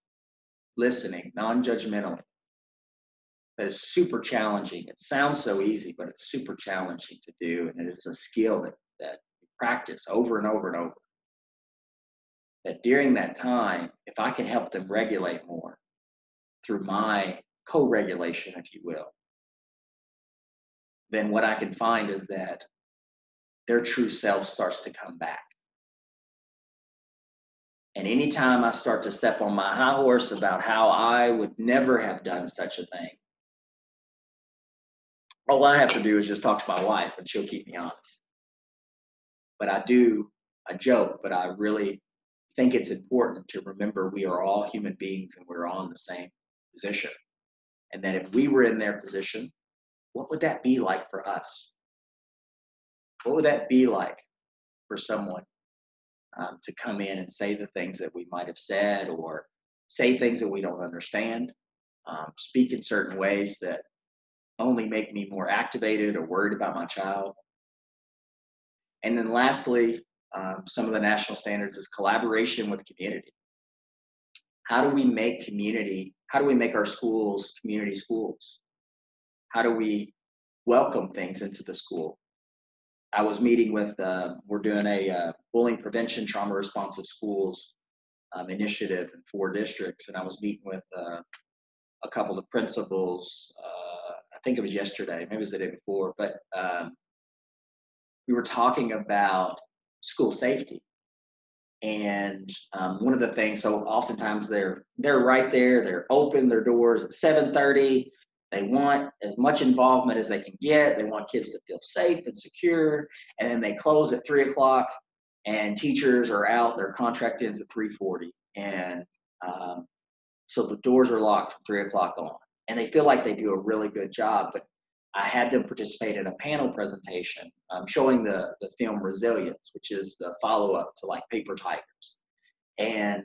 Listening non-judgmentally. That is super challenging. It sounds so easy, but it's super challenging to do. And it's a skill that you practice over and over and over. That during that time, if I can help them regulate more through my co-regulation, if you will, then what I can find is that their true self starts to come back. And anytime I start to step on my high horse about how I would never have done such a thing, all I have to do is just talk to my wife and she'll keep me honest. But I joke, but I really think it's important to remember we are all human beings and we're all in the same position. And that if we were in their position, what would that be like for us? What would that be like for someone to come in and say the things that we might have said, or say things that we don't understand, speak in certain ways that only make me more activated or worried about my child? And then lastly, some of the national standards is collaboration with community. How do we make our schools community schools? How do we welcome things into the school? I was meeting with, we're doing a bullying prevention, trauma responsive schools initiative in 4 districts. And I was meeting with a couple of principals, I think it was yesterday, maybe it was the day before, but we were talking about school safety. And one of the things, so oftentimes they're right there, they're open their doors at 7:30. They want as much involvement as they can get. They want kids to feel safe and secure. And then they close at 3 o'clock, and teachers are out. Their contract ends at 3:40, and um, so the doors are locked from 3 o'clock on. And they feel like they do a really good job. But I had them participate in a panel presentation showing the film Resilience, which is the follow-up to like Paper Tigers. And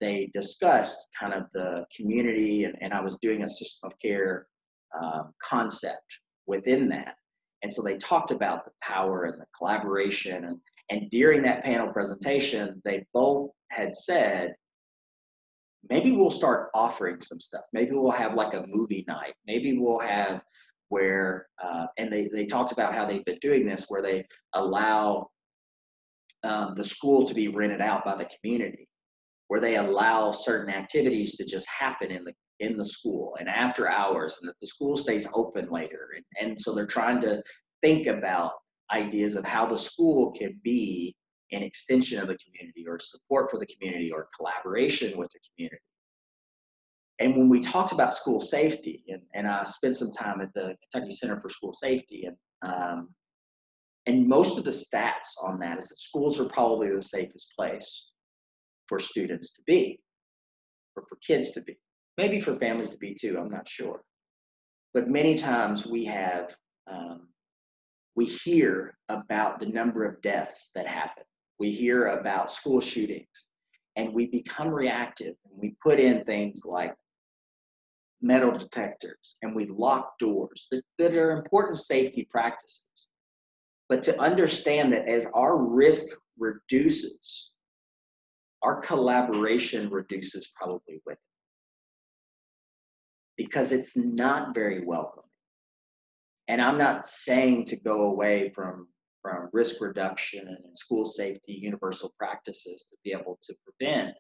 they discussed kind of the community, and I was doing a system of care concept within that. And so they talked about the power and the collaboration. And during that panel presentation, they both had said, maybe we'll start offering some stuff. Maybe we'll have like a movie night. Maybe we'll have where, and they talked about how they've been doing this, where they allow the school to be rented out by the community, where they allow certain activities to just happen in the school and after hours, and that the school stays open later. And so they're trying to think about ideas of how the school can be an extension of the community, or support for the community, or collaboration with the community. And when we talked about school safety, and I spent some time at the Kentucky Center for School Safety, and most of the stats on that is that schools are probably the safest place for students to be, or for kids to be, maybe for families to be too, I'm not sure. But many times we hear about the number of deaths that happen. We hear about school shootings, and we become reactive, and we put in things like metal detectors, and we lock doors that are important safety practices. But to understand that as our risk reduces, our collaboration reduces probably with it, because it's not very welcoming. And I'm not saying to go away from risk reduction and school safety universal practices to be able to prevent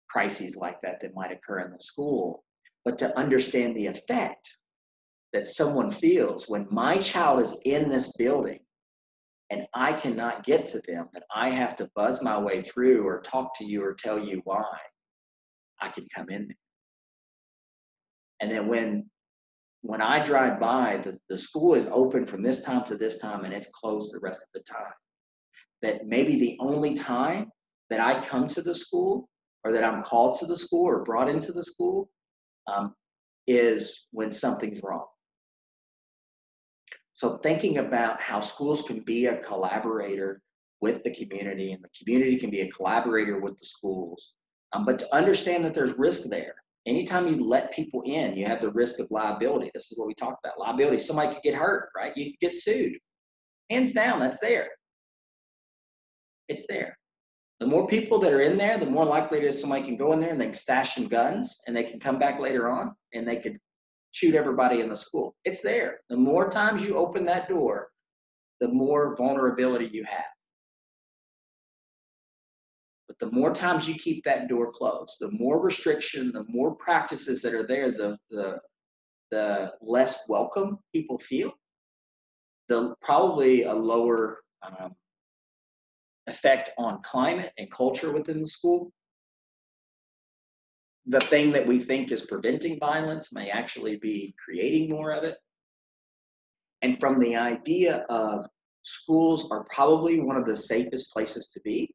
crises like that might occur in the school, but to understand the effect that someone feels when my child is in this building and I cannot get to them, that I have to buzz my way through or talk to you or tell you why I can come in there. And then when I drive by, the school is open from this time to this time, and it's closed the rest of the time. That maybe the only time that I come to the school, or that I'm called to the school or brought into the school, is when something's wrong. So thinking about how schools can be a collaborator with the community, and the community can be a collaborator with the schools, but to understand that there's risk there. Anytime you let people in, you have the risk of liability. This is what we talked about. Liability, somebody could get hurt, right? You could get sued. Hands down, that's there. It's there. The more people that are in there, the more likely it is somebody can go in there and they can stash some guns, and they can come back later on and they could shoot everybody in the school. It's there. The more times you open that door, the more vulnerability you have. But the more times you keep that door closed, the more restriction, the more practices that are there, the less welcome people feel, the probably a lower effect on climate and culture within the school. The thing that we think is preventing violence may actually be creating more of it. And from the idea of schools are probably one of the safest places to be,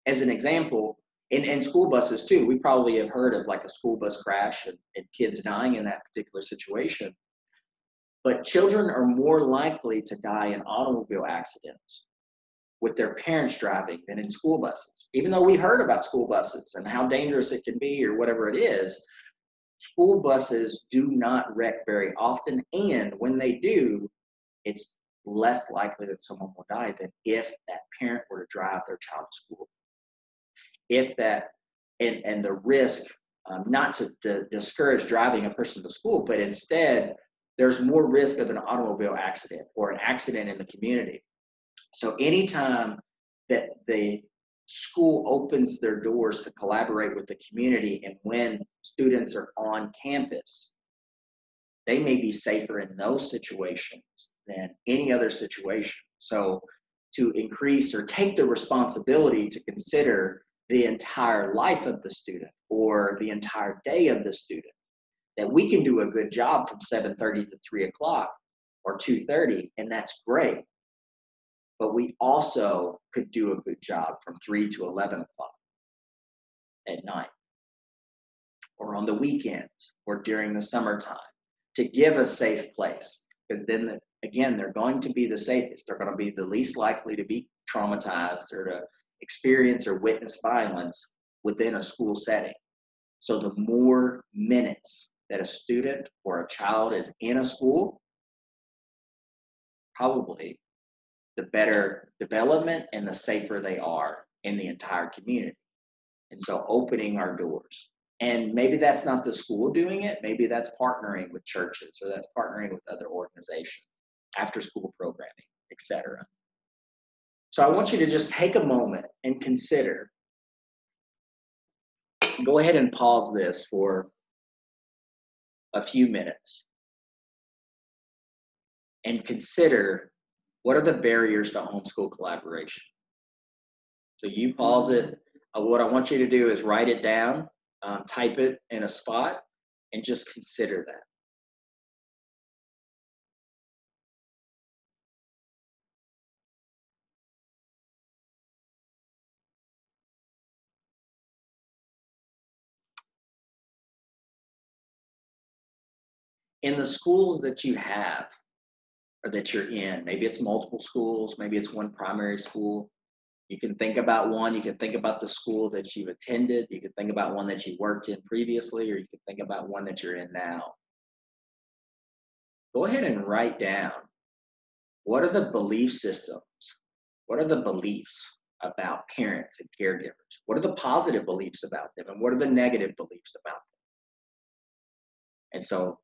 as an example, in school buses too, we probably have heard of like a school bus crash and kids dying in that particular situation. But children are more likely to die in automobile accidents with their parents driving than in school buses. Even though we've heard about school buses and how dangerous it can be or whatever it is, school buses do not wreck very often. And when they do, it's less likely that someone will die than if that parent were to drive their child to school. If that, and the risk, not to discourage driving a person to school, but instead there's more risk of an automobile accident or an accident in the community. So anytime that the school opens their doors to collaborate with the community, and when students are on campus, they may be safer in those situations than any other situation. So to increase or take the responsibility to consider the entire life of the student or the entire day of the student. That we can do a good job from 7:30 to 3 o'clock or 2:30, and that's great. But we also could do a good job from 3 to 11 o'clock at night or on the weekends or during the summertime to give a safe place. Because then, again, they're going to be the safest. They're going to be the least likely to be traumatized or to experience or witness violence within a school setting. So the more minutes that a student or a child is in a school, probably the better development and the safer they are in the entire community. And so opening our doors. And maybe that's not the school doing it. Maybe that's partnering with churches or that's partnering with other organizations, after school programming, etc. So I want you to just take a moment and consider. Go ahead and pause this for a few minutes and consider, what are the barriers to homeschool collaboration? So you pause it. What I want you to do is write it down, type it in a spot, and just consider that. In the schools that you have or that you're in, maybe it's multiple schools, maybe it's one primary school. You can think about one, you can think about the school that you've attended, you can think about one that you worked in previously, or you can think about one that you're in now. Go ahead and write down, what are the belief systems? What are the beliefs about parents and caregivers? What are the positive beliefs about them, and what are the negative beliefs about them? And so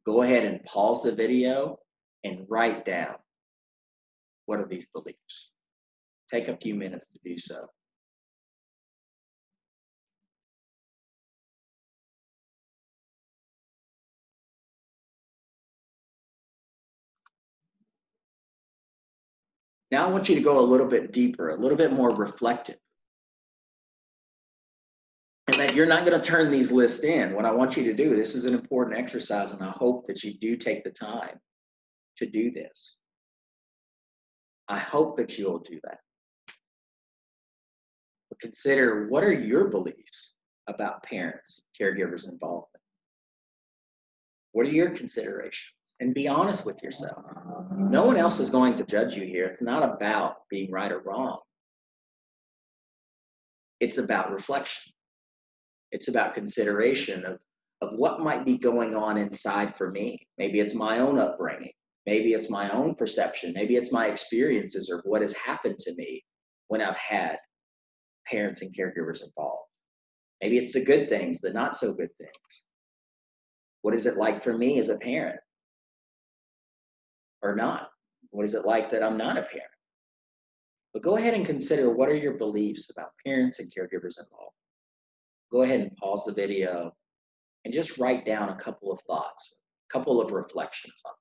go ahead and pause the video and write down, what are these beliefs? Take a few minutes to do so. Now I want you to go a little bit deeper, a little bit more reflective. And that you're not going to turn these lists in. What I want you to do, this is an important exercise, and I hope that you do take the time to do this. I hope that you'll do that. But consider, what are your beliefs about parents, caregivers involvement? What are your considerations? And be honest with yourself. No one else is going to judge you here. It's not about being right or wrong. It's about reflection. It's about consideration of what might be going on inside for me. Maybe it's my own upbringing. Maybe it's my own perception. Maybe it's my experiences or what has happened to me when I've had parents and caregivers involved. Maybe it's the good things, the not so good things. What is it like for me as a parent or not? What is it like that I'm not a parent? But go ahead and consider, what are your beliefs about parents and caregivers involved? Go ahead and pause the video and just write down a couple of thoughts, a couple of reflections on it.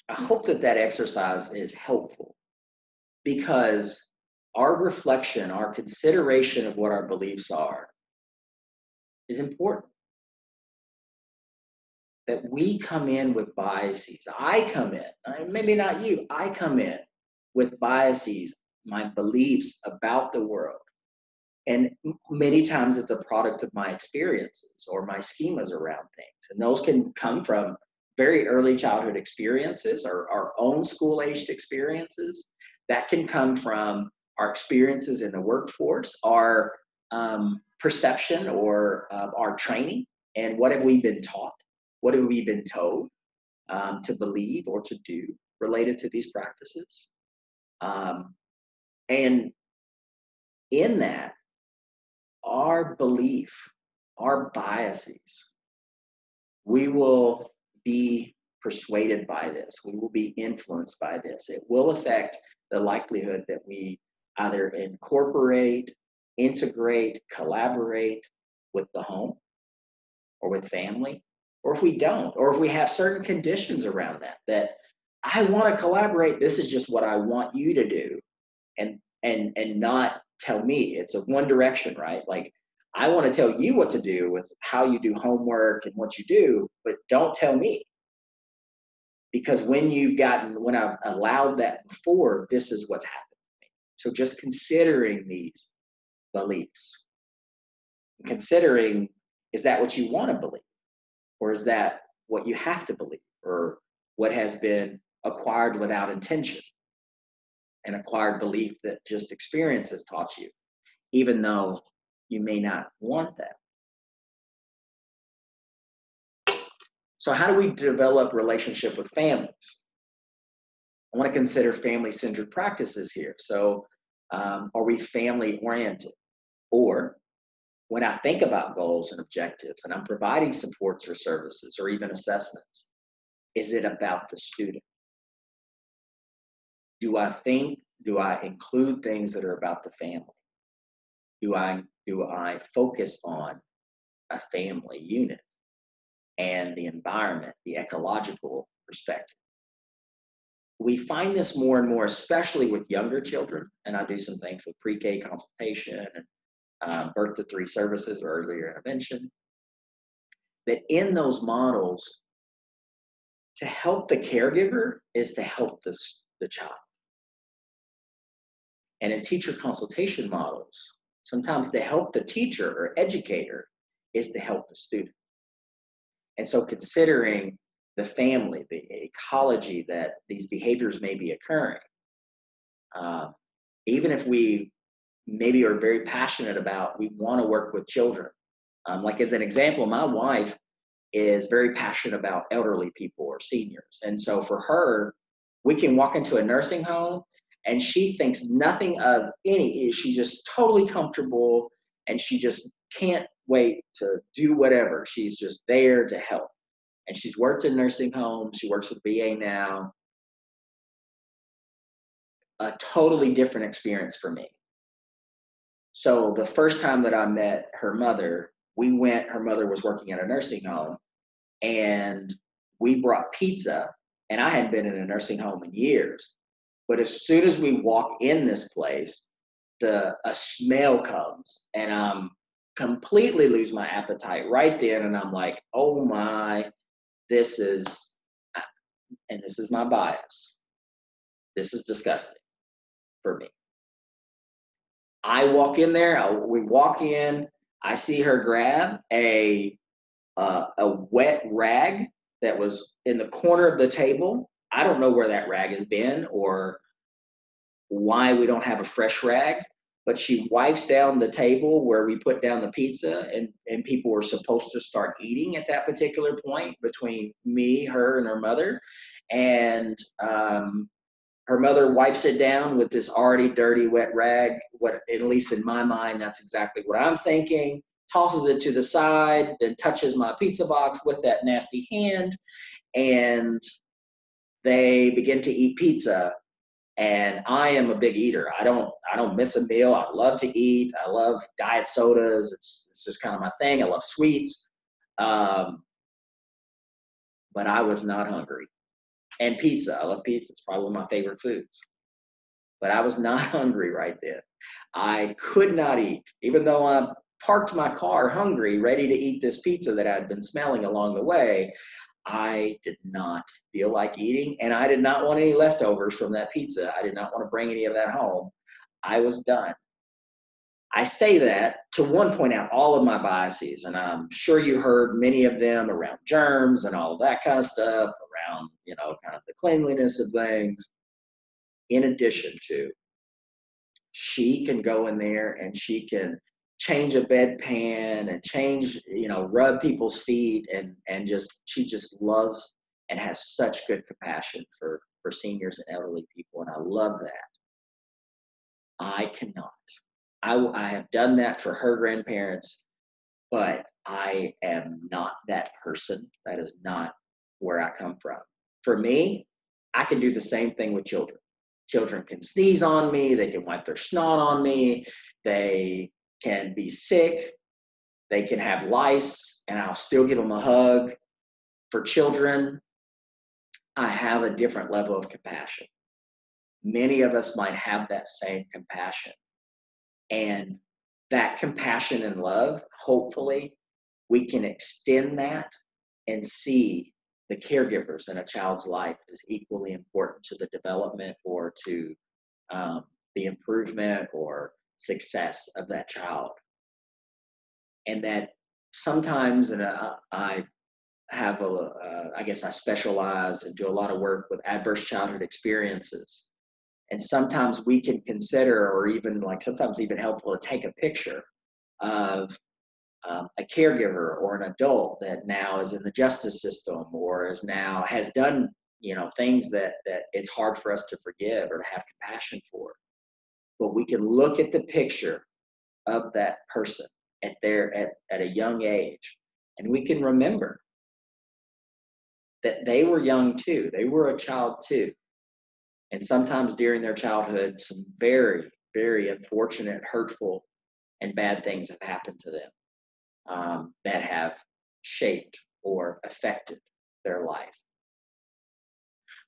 I hope that that exercise is helpful, because our reflection, our consideration of what our beliefs are is important. That we come in with biases. I come in, maybe not you, I come in with biases, my beliefs about the world. And many times it's a product of my experiences or my schemas around things. And those can come from very early childhood experiences or our own school-aged experiences. That can come from our experiences in the workforce, our perception or our training, and what have we been taught? What have we been told to believe or to do related to these practices? And in that, our belief, our biases, we will be persuaded by this. We will be influenced by this. It will affect the likelihood that we either incorporate integrate, collaborate with the home or with family, or if we don't, or if we have certain conditions around that I want to collaborate, this is just what I want you to do, and not tell me. It's a one direction, right? Like, I want to tell you what to do with how you do homework and what you do, but don't tell me. Because when I've allowed that before, this is what's happened to me. So just considering these beliefs, considering, is that what you want to believe? Or is that what you have to believe? Or what has been acquired without intention? An acquired belief that just experience has taught you, even though you may not want that. So how do we develop relationship with families? I want to consider family-centered practices here. So are we family-oriented? Or when I think about goals and objectives and I'm providing supports or services or even assessments, is it about the student? Do I include things that are about the family? Do I focus on a family unit and the environment, the ecological perspective? We find this more and more, especially with younger children, and I do some things with pre-K consultation and birth to 3 services or earlier intervention, that in those models, to help the caregiver is to help the child. And in teacher consultation models, sometimes to help the teacher or educator is to help the student. And so considering the family, the ecology that these behaviors may be occurring, even if we maybe are very passionate about, we want to work with children. Like as an example, my wife is very passionate about elderly people or seniors. And so for her, we can walk into a nursing home and she thinks nothing of she's just totally comfortable and she just can't wait to do whatever. She's just there to help. And she's worked in nursing homes. She works with VA now. A totally different experience for me. So the first time that I met her mother, her mother was working at a nursing home, and we brought pizza, and I hadn't been in a nursing home in years. But as soon as we walk in this place, a smell comes, and I'm completely lose my appetite right then, and I'm like, oh my, this is my bias. This is disgusting for me. I walk in there, we walk in, I see her grab a wet rag that was in the corner of the table. I don't know where that rag has been or why we don't have a fresh rag, but she wipes down the table where we put down the pizza, and people were supposed to start eating at that particular point between me, her, and her mother. And her mother wipes it down with this already dirty, wet rag. What, at least in my mind, that's exactly what I'm thinking. Tosses it to the side, then touches my pizza box with that nasty hand, and they begin to eat pizza. And I am a big eater. I don't miss a meal. I love to eat. I love diet sodas. It's just kind of my thing. I love sweets. But I was not hungry. And pizza. I love pizza. It's probably one of my favorite foods. But I was not hungry right then. I could not eat, even though I parked my car hungry, ready to eat this pizza that I'd been smelling along the way. I did not feel like eating, and I did not want any leftovers from that pizza. I did not want to bring any of that home. I was done. I say that to point out all of my biases, and I'm sure you heard many of them around germs and all of that kind of stuff, around, kind of the cleanliness of things. In addition to, she can go in there and she can change a bedpan and change, rub people's feet, and she just loves and has such good compassion for seniors and elderly people. And I love that. I cannot. I have done that for her grandparents, but I am not that person. That is not where I come from. For me, I can do the same thing with children. Children can sneeze on me. They can wipe their snot on me. They can be sick, they can have lice, and I'll still give them a hug. For children, I have a different level of compassion. Many of us might have that same compassion. And that compassion and love, hopefully, we can extend that and see the caregivers in a child's life as equally important to the development or to the improvement or success of that child. And that sometimes, and I have I guess I specialize and do a lot of work with adverse childhood experiences. And sometimes we can consider, or even like sometimes even helpful to take a picture of a caregiver or an adult that now is in the justice system or has done things that it's hard for us to forgive or to have compassion for. But we can look at the picture of that person at a young age, and we can remember that they were young too. They were a child too. And sometimes during their childhood, some very, very unfortunate, hurtful, and bad things have happened to them that have shaped or affected their life.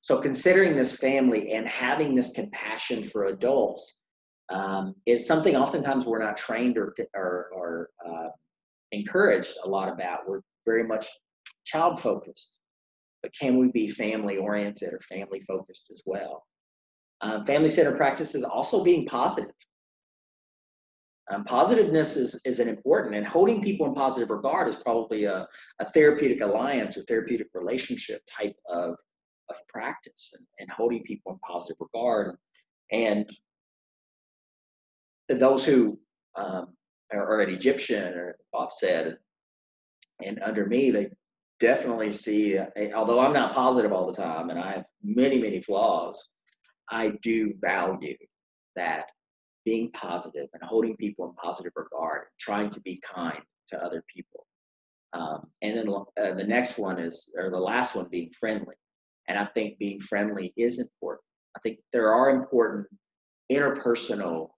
So considering this family and having this compassion for adults is something oftentimes we're not trained or encouraged a lot about. We're very much child-focused, but can we be family-oriented or family-focused as well? Family-centered practice is also being positive. Positiveness is an important, and holding people in positive regard is probably a therapeutic alliance or therapeutic relationship type of practice, and holding people in positive regard. And those who are an Egyptian, or Bob said, and under me, they definitely see, although I'm not positive all the time and I have many, many flaws, I do value that being positive and holding people in positive regard, trying to be kind to other people. And then the next one or the last one, being friendly. And I think being friendly is important. I think there are important interpersonal,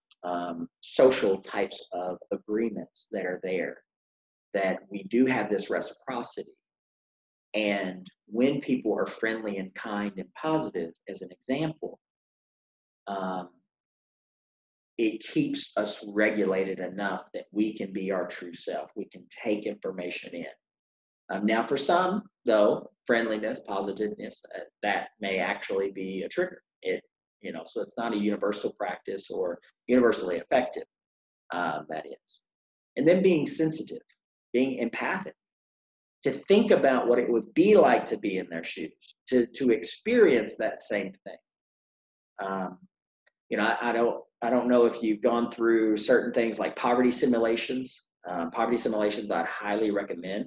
social types of agreements that are there, that we do have this reciprocity. And when people are friendly and kind and positive, as an example, it keeps us regulated enough that we can be our true self. We can take information in. Now, for some, though, friendliness, positiveness, that may actually be a trigger. So it's not a universal practice or universally effective. That is, and then being sensitive, being empathic, to think about what it would be like to be in their shoes, to experience that same thing. I don't know if you've gone through certain things like poverty simulations. Poverty simulations, I'd highly recommend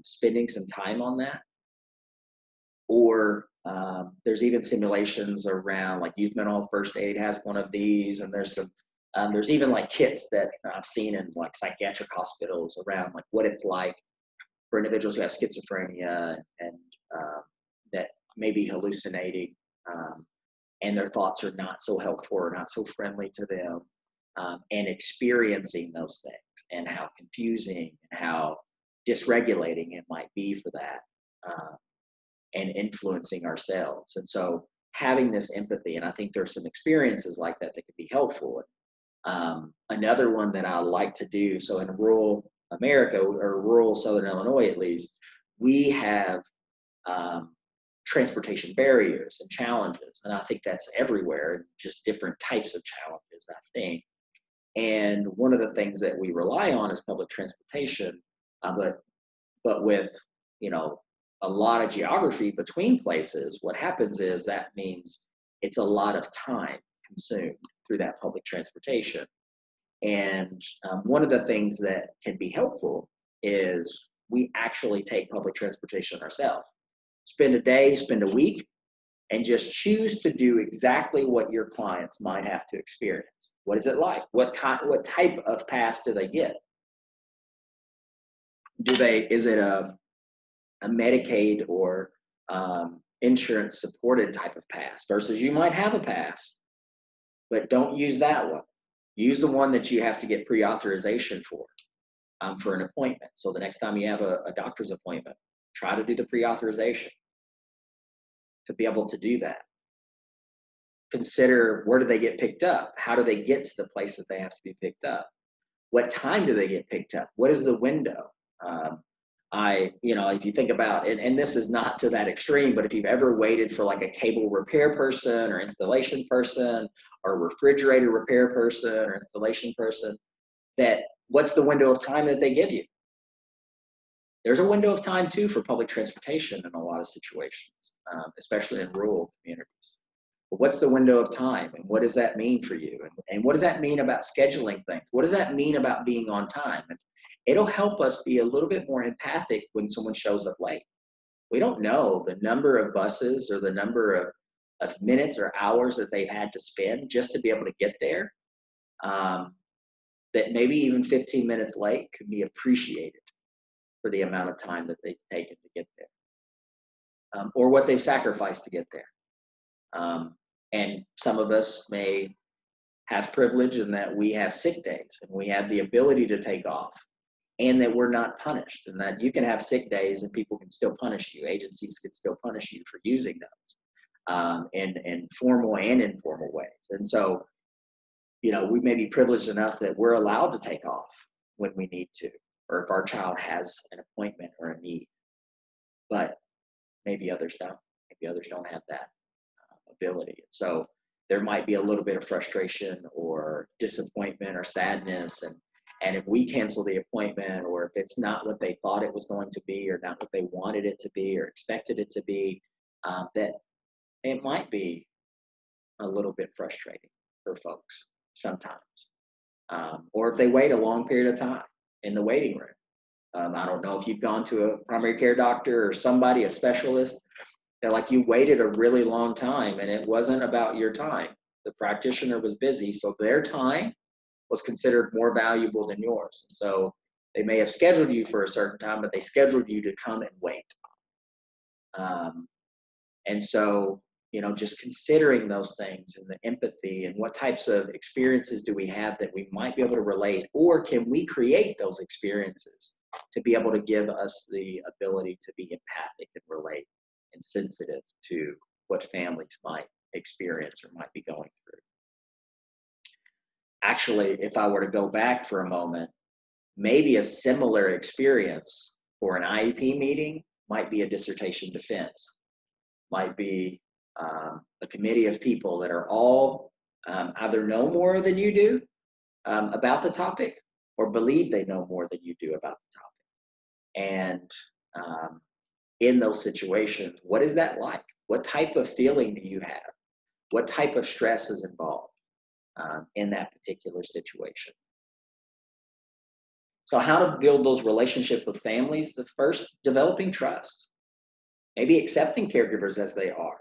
spending some time on that. Or there's even simulations around, like Youth Mental Health First Aid has one of these, and there's even like kits that I've seen in like psychiatric hospitals around like what it's like for individuals who have schizophrenia and that may be hallucinating. And their thoughts are not so helpful or not so friendly to them, and experiencing those things and how confusing and how dysregulating it might be for that, and influencing ourselves. And so having this empathy, and I think there's some experiences like that that could be helpful. Another one that I like to do, so in rural America, or rural Southern Illinois at least, we have transportation barriers and challenges. And I think that's everywhere, just different types of challenges, I think. And one of the things that we rely on is public transportation, but with, a lot of geography between places, what happens is that means it's a lot of time consumed through that public transportation. And one of the things that can be helpful is we actually take public transportation ourselves. Spend a day, spend a week, and just choose to do exactly what your clients might have to experience. What is it like? What type of pass do they get? Is it a Medicaid or insurance supported type of pass, versus you might have a pass, but don't use that one. Use the one that you have to get pre-authorization for an appointment. So the next time you have a doctor's appointment, try to do the pre-authorization to be able to do that. Consider, where do they get picked up? How do they get to the place that they have to be picked up? What time do they get picked up? What is the window? If you think about it, and this is not to that extreme, but if you've ever waited for like a cable repair person or installation person or refrigerator repair person or installation person, what's the window of time that they give you? There's a window of time too for public transportation in a lot of situations, especially in rural communities. But what's the window of time, and what does that mean for you? And what does that mean about scheduling things? What does that mean about being on time? And it'll help us be a little bit more empathic when someone shows up late. We don't know the number of buses or the number of minutes or hours that they've had to spend just to be able to get there. That maybe even 15 minutes late could be appreciated for the amount of time that they've taken to get there, or what they've sacrificed to get there. And some of us may have privilege in that we have sick days and we have the ability to take off, and that we're not punished, and that you can have sick days and people can still punish you. Agencies can still punish you for using those in formal and informal ways. And so, we may be privileged enough that we're allowed to take off when we need to, or if our child has an appointment or a need. But maybe others don't. Maybe others don't have that ability. So there might be a little bit of frustration or disappointment or sadness, and if we cancel the appointment, or if it's not what they thought it was going to be, or not what they wanted it to be or expected it to be, that it might be a little bit frustrating for folks sometimes. Or if they wait a long period of time in the waiting room. I don't know if you've gone to a primary care doctor or somebody, a specialist, that like you waited a really long time and it wasn't about your time. The practitioner was busy, so their time was considered more valuable than yours. So they may have scheduled you for a certain time, but they scheduled you to come and wait. And so, just considering those things and the empathy and what types of experiences do we have that we might be able to relate, or can we create those experiences to be able to give us the ability to be empathic and relate and sensitive to what families might experience or might be going through. Actually, if I were to go back for a moment, maybe a similar experience for an IEP meeting might be a dissertation defense, might be a committee of people that are all either know more than you do about the topic, or believe they know more than you do about the topic. And in those situations, what is that like? What type of feeling do you have? What type of stress is involved in that particular situation? So how to build those relationships with families? The first, developing trust. Maybe accepting caregivers as they are.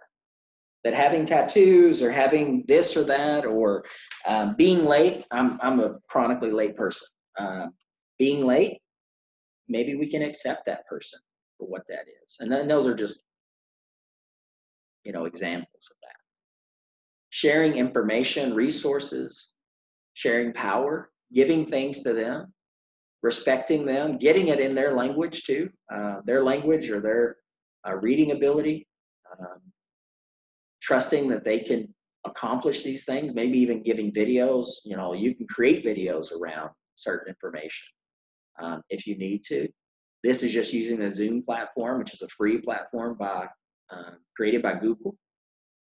That having tattoos or having this or that, or being late. I'm a chronically late person. Being late, maybe we can accept that person for what that is. And then those are just, examples of that. Sharing information, resources, sharing power, giving things to them, respecting them, getting it in their language too, their language or their reading ability, trusting that they can accomplish these things, maybe even giving videos. You can create videos around certain information if you need to. This is just using the Zoom platform, which is a free platform created by Google.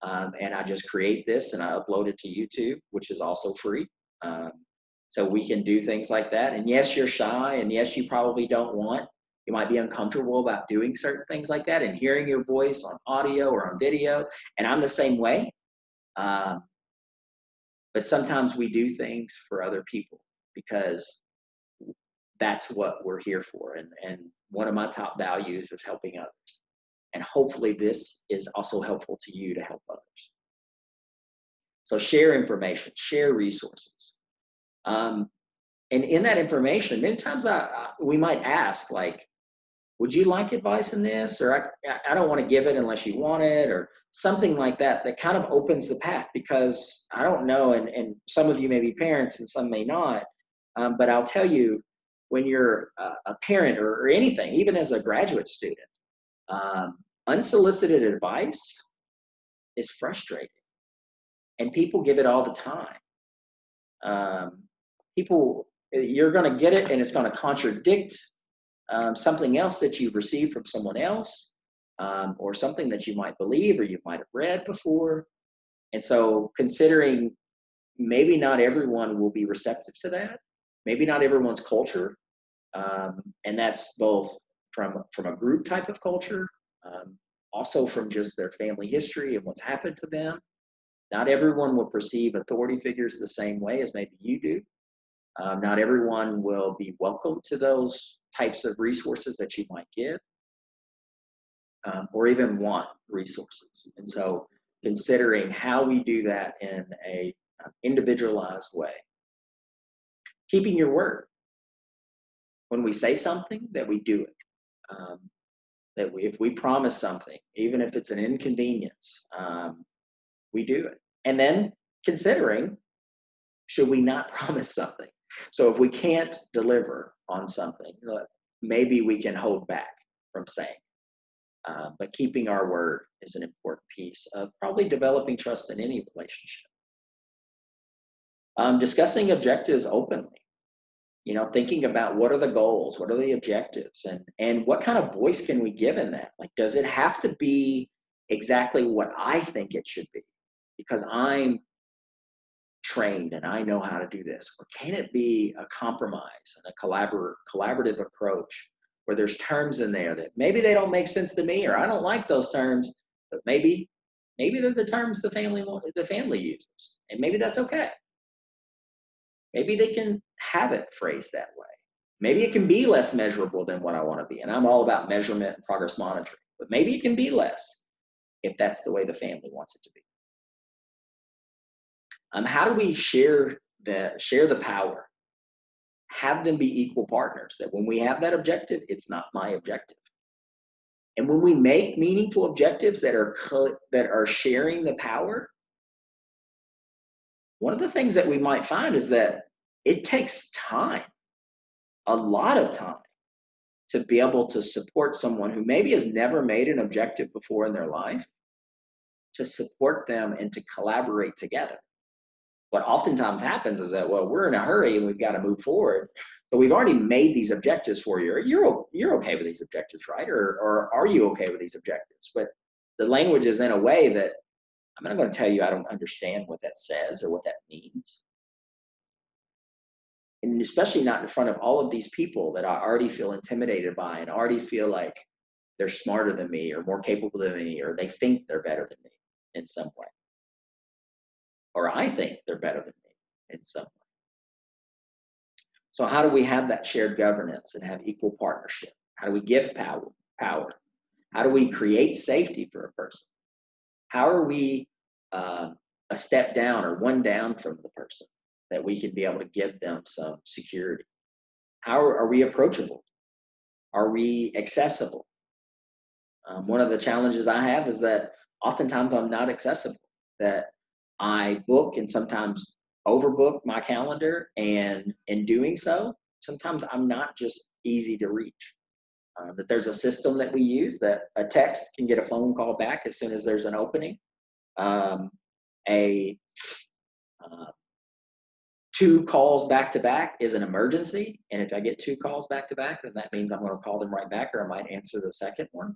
And I just create this and I upload it to YouTube, which is also free. So we can do things like that. And yes, you're shy, and yes, you probably don't want. You might be uncomfortable about doing certain things like that and hearing your voice on audio or on video. And I'm the same way. But sometimes we do things for other people because that's what we're here for. And one of my top values is helping others. And hopefully this is also helpful to you to help others. So share information, share resources. And in that information, many times we might ask, like, would you like advice in this? Or I don't want to give it unless you want it, or something like that, that kind of opens the path. Because I don't know, and some of you may be parents and some may not, but I'll tell you, when you're a parent or anything, even as a graduate student, unsolicited advice is frustrating, and people give it all the time. People, you're going to get it, and it's going to contradict something else that you've received from someone else, or something that you might believe or you might have read before. And so, considering maybe not everyone will be receptive to that, maybe not everyone's culture, and that's both from a group type of culture, also from just their family history and what's happened to them. Not everyone will perceive authority figures the same way as maybe you do. Not everyone will be welcome to those types of resources that you might give, or even want resources. And so, considering how we do that in a individualized way, keeping your word. When we say something, that we do it. If we promise something, even if it's an inconvenience, we do it. And then considering, should we not promise something? So if we can't deliver on something, maybe we can hold back from saying. But keeping our word is an important piece of probably developing trust in any relationship. Discussing objectives openly. Thinking about what are the goals, what are the objectives, and what kind of voice can we give in that? Like, does it have to be exactly what I think it should be because I'm trained and I know how to do this? Or can it be a compromise and a collaborative approach where there's terms in there that maybe they don't make sense to me, or I don't like those terms, but maybe they're the terms the family uses, and maybe that's okay. Maybe they can have it phrased that way. Maybe it can be less measurable than what I want to be. And I'm all about measurement and progress monitoring, but maybe it can be less if that's the way the family wants it to be. How do we share the power? Have them be equal partners, that when we have that objective, it's not my objective. And when we make meaningful objectives that are sharing the power, one of the things that we might find is that it takes time, a lot of time, to be able to support someone who maybe has never made an objective before in their life, to support them and to collaborate together. What oftentimes happens is that, well, we're in a hurry and we've got to move forward, but we've already made these objectives for you. You're okay with these objectives, right? Or are you okay with these objectives? But the language is in a way that I'm not going to tell you I don't understand what that says or what that means. And especially not in front of all of these people that I already feel intimidated by and already feel like they're smarter than me or more capable than me, or they think they're better than me in some way. Or I think they're better than me in some way. So how do we have that shared governance and have equal partnership? How do we give power? How do we create safety for a person? How are we a step down or one down from the person that we can be able to give them some security? How are we approachable? Are we accessible? One of the challenges I have is that oftentimes I'm not accessible, that I book and sometimes overbook my calendar, and in doing so, sometimes I'm not just easy to reach. That there's a system that we use that a text can get a phone call back as soon as there's an opening. Two calls back to back is an emergency, and if I get two calls back to back, then that means I'm going to call them right back, or I might answer the second one.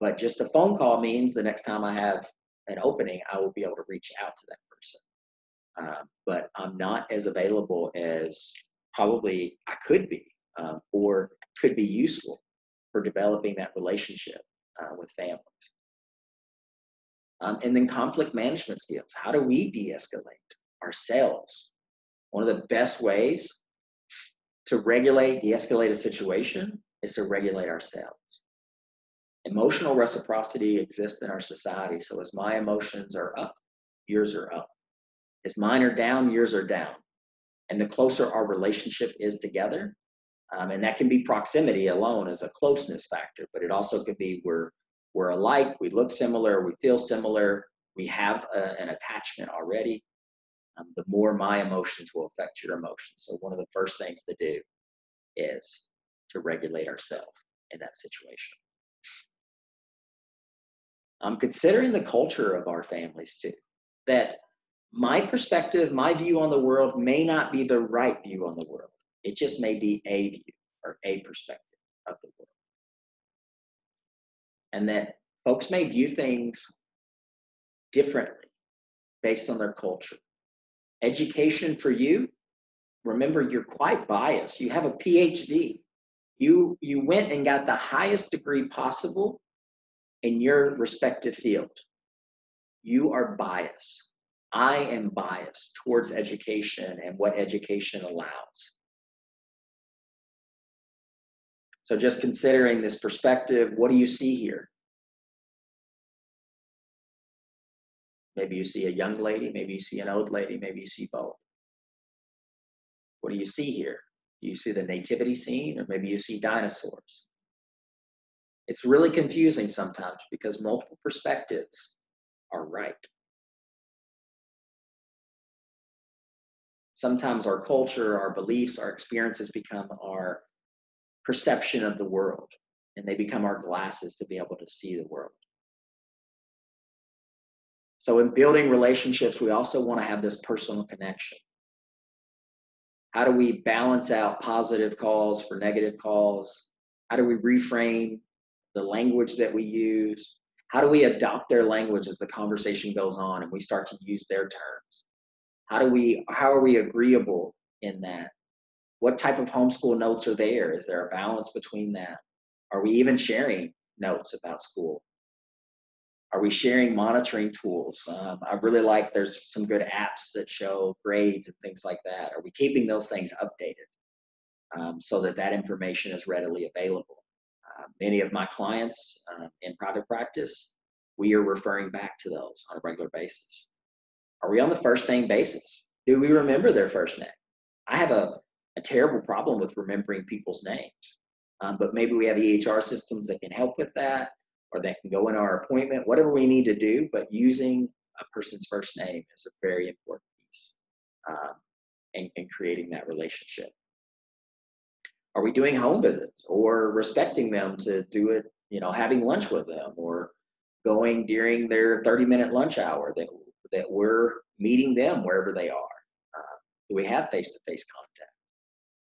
But just a phone call means the next time I have an opening, I will be able to reach out to that person. But I'm not as available as probably I could be, or could be useful for developing that relationship with families. And then conflict management skills. How do we de-escalate ourselves? One of the best ways to regulate, de-escalate a situation is to regulate ourselves. Emotional reciprocity exists in our society. So as my emotions are up, yours are up. As mine are down, yours are down. And the closer our relationship is together, And that can be proximity alone as a closeness factor, but it also could be we're alike, we look similar, we feel similar, we have an attachment already. The more my emotions will affect your emotions. So one of the first things to do is to regulate ourselves in that situation. Considering the culture of our families too, that my perspective, my view on the world may not be the right view on the world. It just may be a view or a perspective of the world. And that folks may view things differently based on their culture. Education for you, remember, you're quite biased. You have a PhD. You went and got the highest degree possible in your respective field. You are biased. I am biased towards education and what education allows. So just considering this perspective, what do you see here? Maybe you see a young lady, maybe you see an old lady, maybe you see both. What do you see here? Do you see the nativity scene, or maybe you see dinosaurs? It's really confusing sometimes because multiple perspectives are right. Sometimes our culture, our beliefs, our experiences become our perception of the world, and they become our glasses to be able to see the world. So in building relationships, we also want to have this personal connection. How do we balance out positive calls for negative calls? How do we reframe the language that we use? How do we adopt their language as the conversation goes on and we start to use their terms? How are we agreeable in that? What type of homeschool notes are there? Is there a balance between that? Are we even sharing notes about school? Are we sharing monitoring tools? I really like there's some good apps that show grades and things like that. Are we keeping those things updated so that that information is readily available? Many of my clients in private practice, we are referring back to those on a regular basis. Are we on the first name basis? Do we remember their first name? I have a terrible problem with remembering people's names, but maybe we have EHR systems that can help with that, or that can go in our appointment, whatever we need to do, but using a person's first name is a very important piece in creating that relationship. Are we doing home visits or respecting them to do it, having lunch with them or going during their 30-minute lunch hour that we're meeting them wherever they are? Do we have face-to-face contact?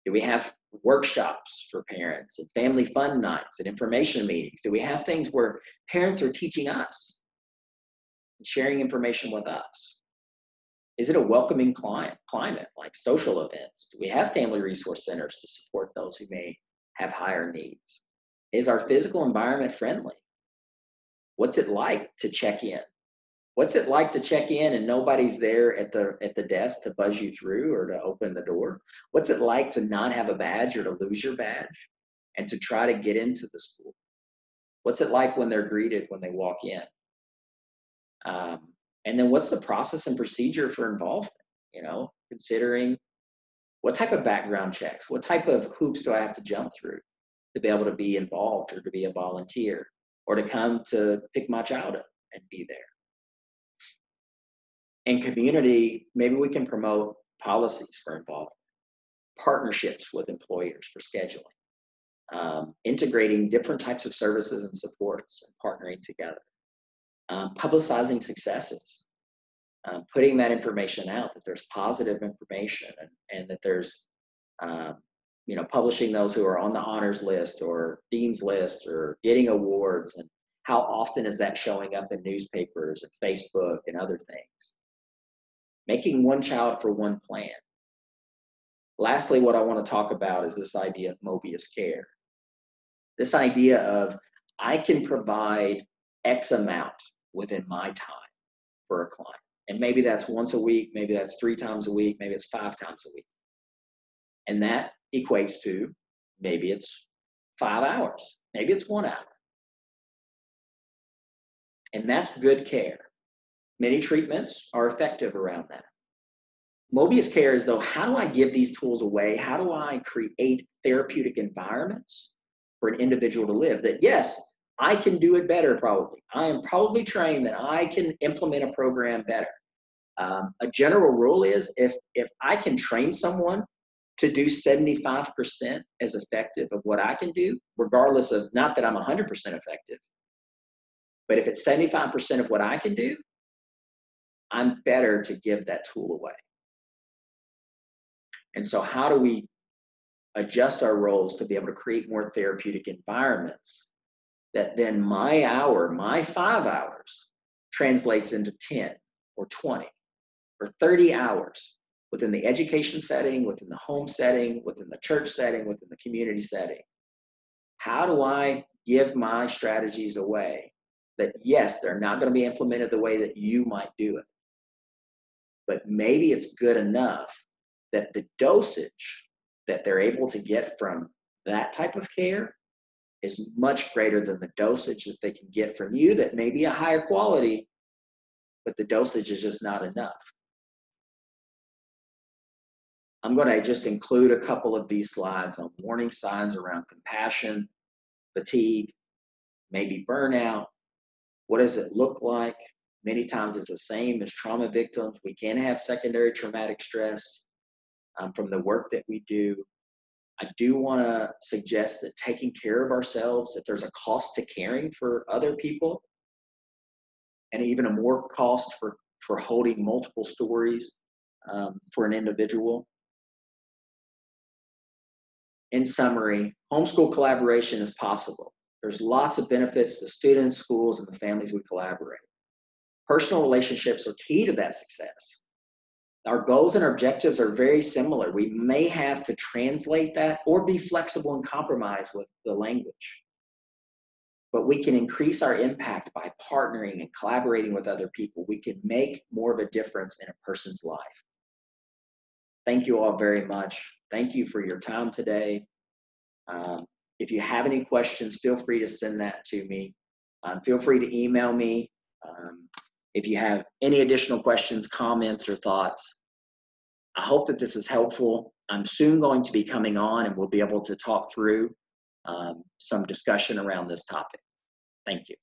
Do we have workshops for parents and family fun nights and information meetings? Do we have things where parents are teaching us and sharing information with us? Is it a welcoming climate, like social events? Do we have family resource centers to support those who may have higher needs? Is our physical environment friendly? What's it like to check in? What's it like to check in and nobody's there at the desk to buzz you through or to open the door? What's it like to not have a badge or to lose your badge and to try to get into the school? What's it like when they're greeted when they walk in? And then what's the process and procedure for involvement? Considering what type of background checks, what type of hoops do I have to jump through to be able to be involved or to be a volunteer or to come to pick my child up and be there? In community, maybe we can promote policies for involvement, partnerships with employers for scheduling, integrating different types of services and supports and partnering together, publicizing successes, putting that information out that there's positive information and that there's, publishing those who are on the honors list or dean's list or getting awards, and how often is that showing up in newspapers and Facebook and other things. Making one child for one plan. Lastly, what I want to talk about is this idea of Mobius care. This idea of I can provide X amount within my time for a client. And maybe that's once a week, maybe that's 3 times a week, maybe it's 5 times a week. And that equates to maybe it's 5 hours, maybe it's 1 hour. And that's good care. Many treatments are effective around that. Mobius Care is, though, how do I give these tools away? How do I create therapeutic environments for an individual to live that, yes, I can do it better probably. I am probably trained that I can implement a program better. A general rule is if I can train someone to do 75% as effective of what I can do, regardless of, not that I'm 100% effective, but if it's 75% of what I can do, I'm better to give that tool away. And so how do we adjust our roles to be able to create more therapeutic environments that then my hour, my 5 hours translates into 10 or 20 or 30 hours within the education setting, within the home setting, within the church setting, within the community setting? How do I give my strategies away that, yes, they're not going to be implemented the way that you might do it, but maybe it's good enough that the dosage that they're able to get from that type of care is much greater than the dosage that they can get from you that may be a higher quality, but the dosage is just not enough. I'm going to just include a couple of these slides on warning signs around compassion, fatigue, maybe burnout. What does it look like? Many times it's the same as trauma victims. We can have secondary traumatic stress from the work that we do. I do want to suggest that taking care of ourselves, that there's a cost to caring for other people, and even a more cost for holding multiple stories for an individual. In summary, homeschool collaboration is possible. There's lots of benefits to students, schools, and the families we collaborate. Personal relationships are key to that success. Our goals and our objectives are very similar. We may have to translate that or be flexible and compromise with the language. But we can increase our impact by partnering and collaborating with other people. We can make more of a difference in a person's life. Thank you all very much. Thank you for your time today. If you have any questions, feel free to send that to me. Feel free to email me. If you have any additional questions, comments, or thoughts. I hope that this is helpful. I'm soon going to be coming on and we'll be able to talk through some discussion around this topic. Thank you.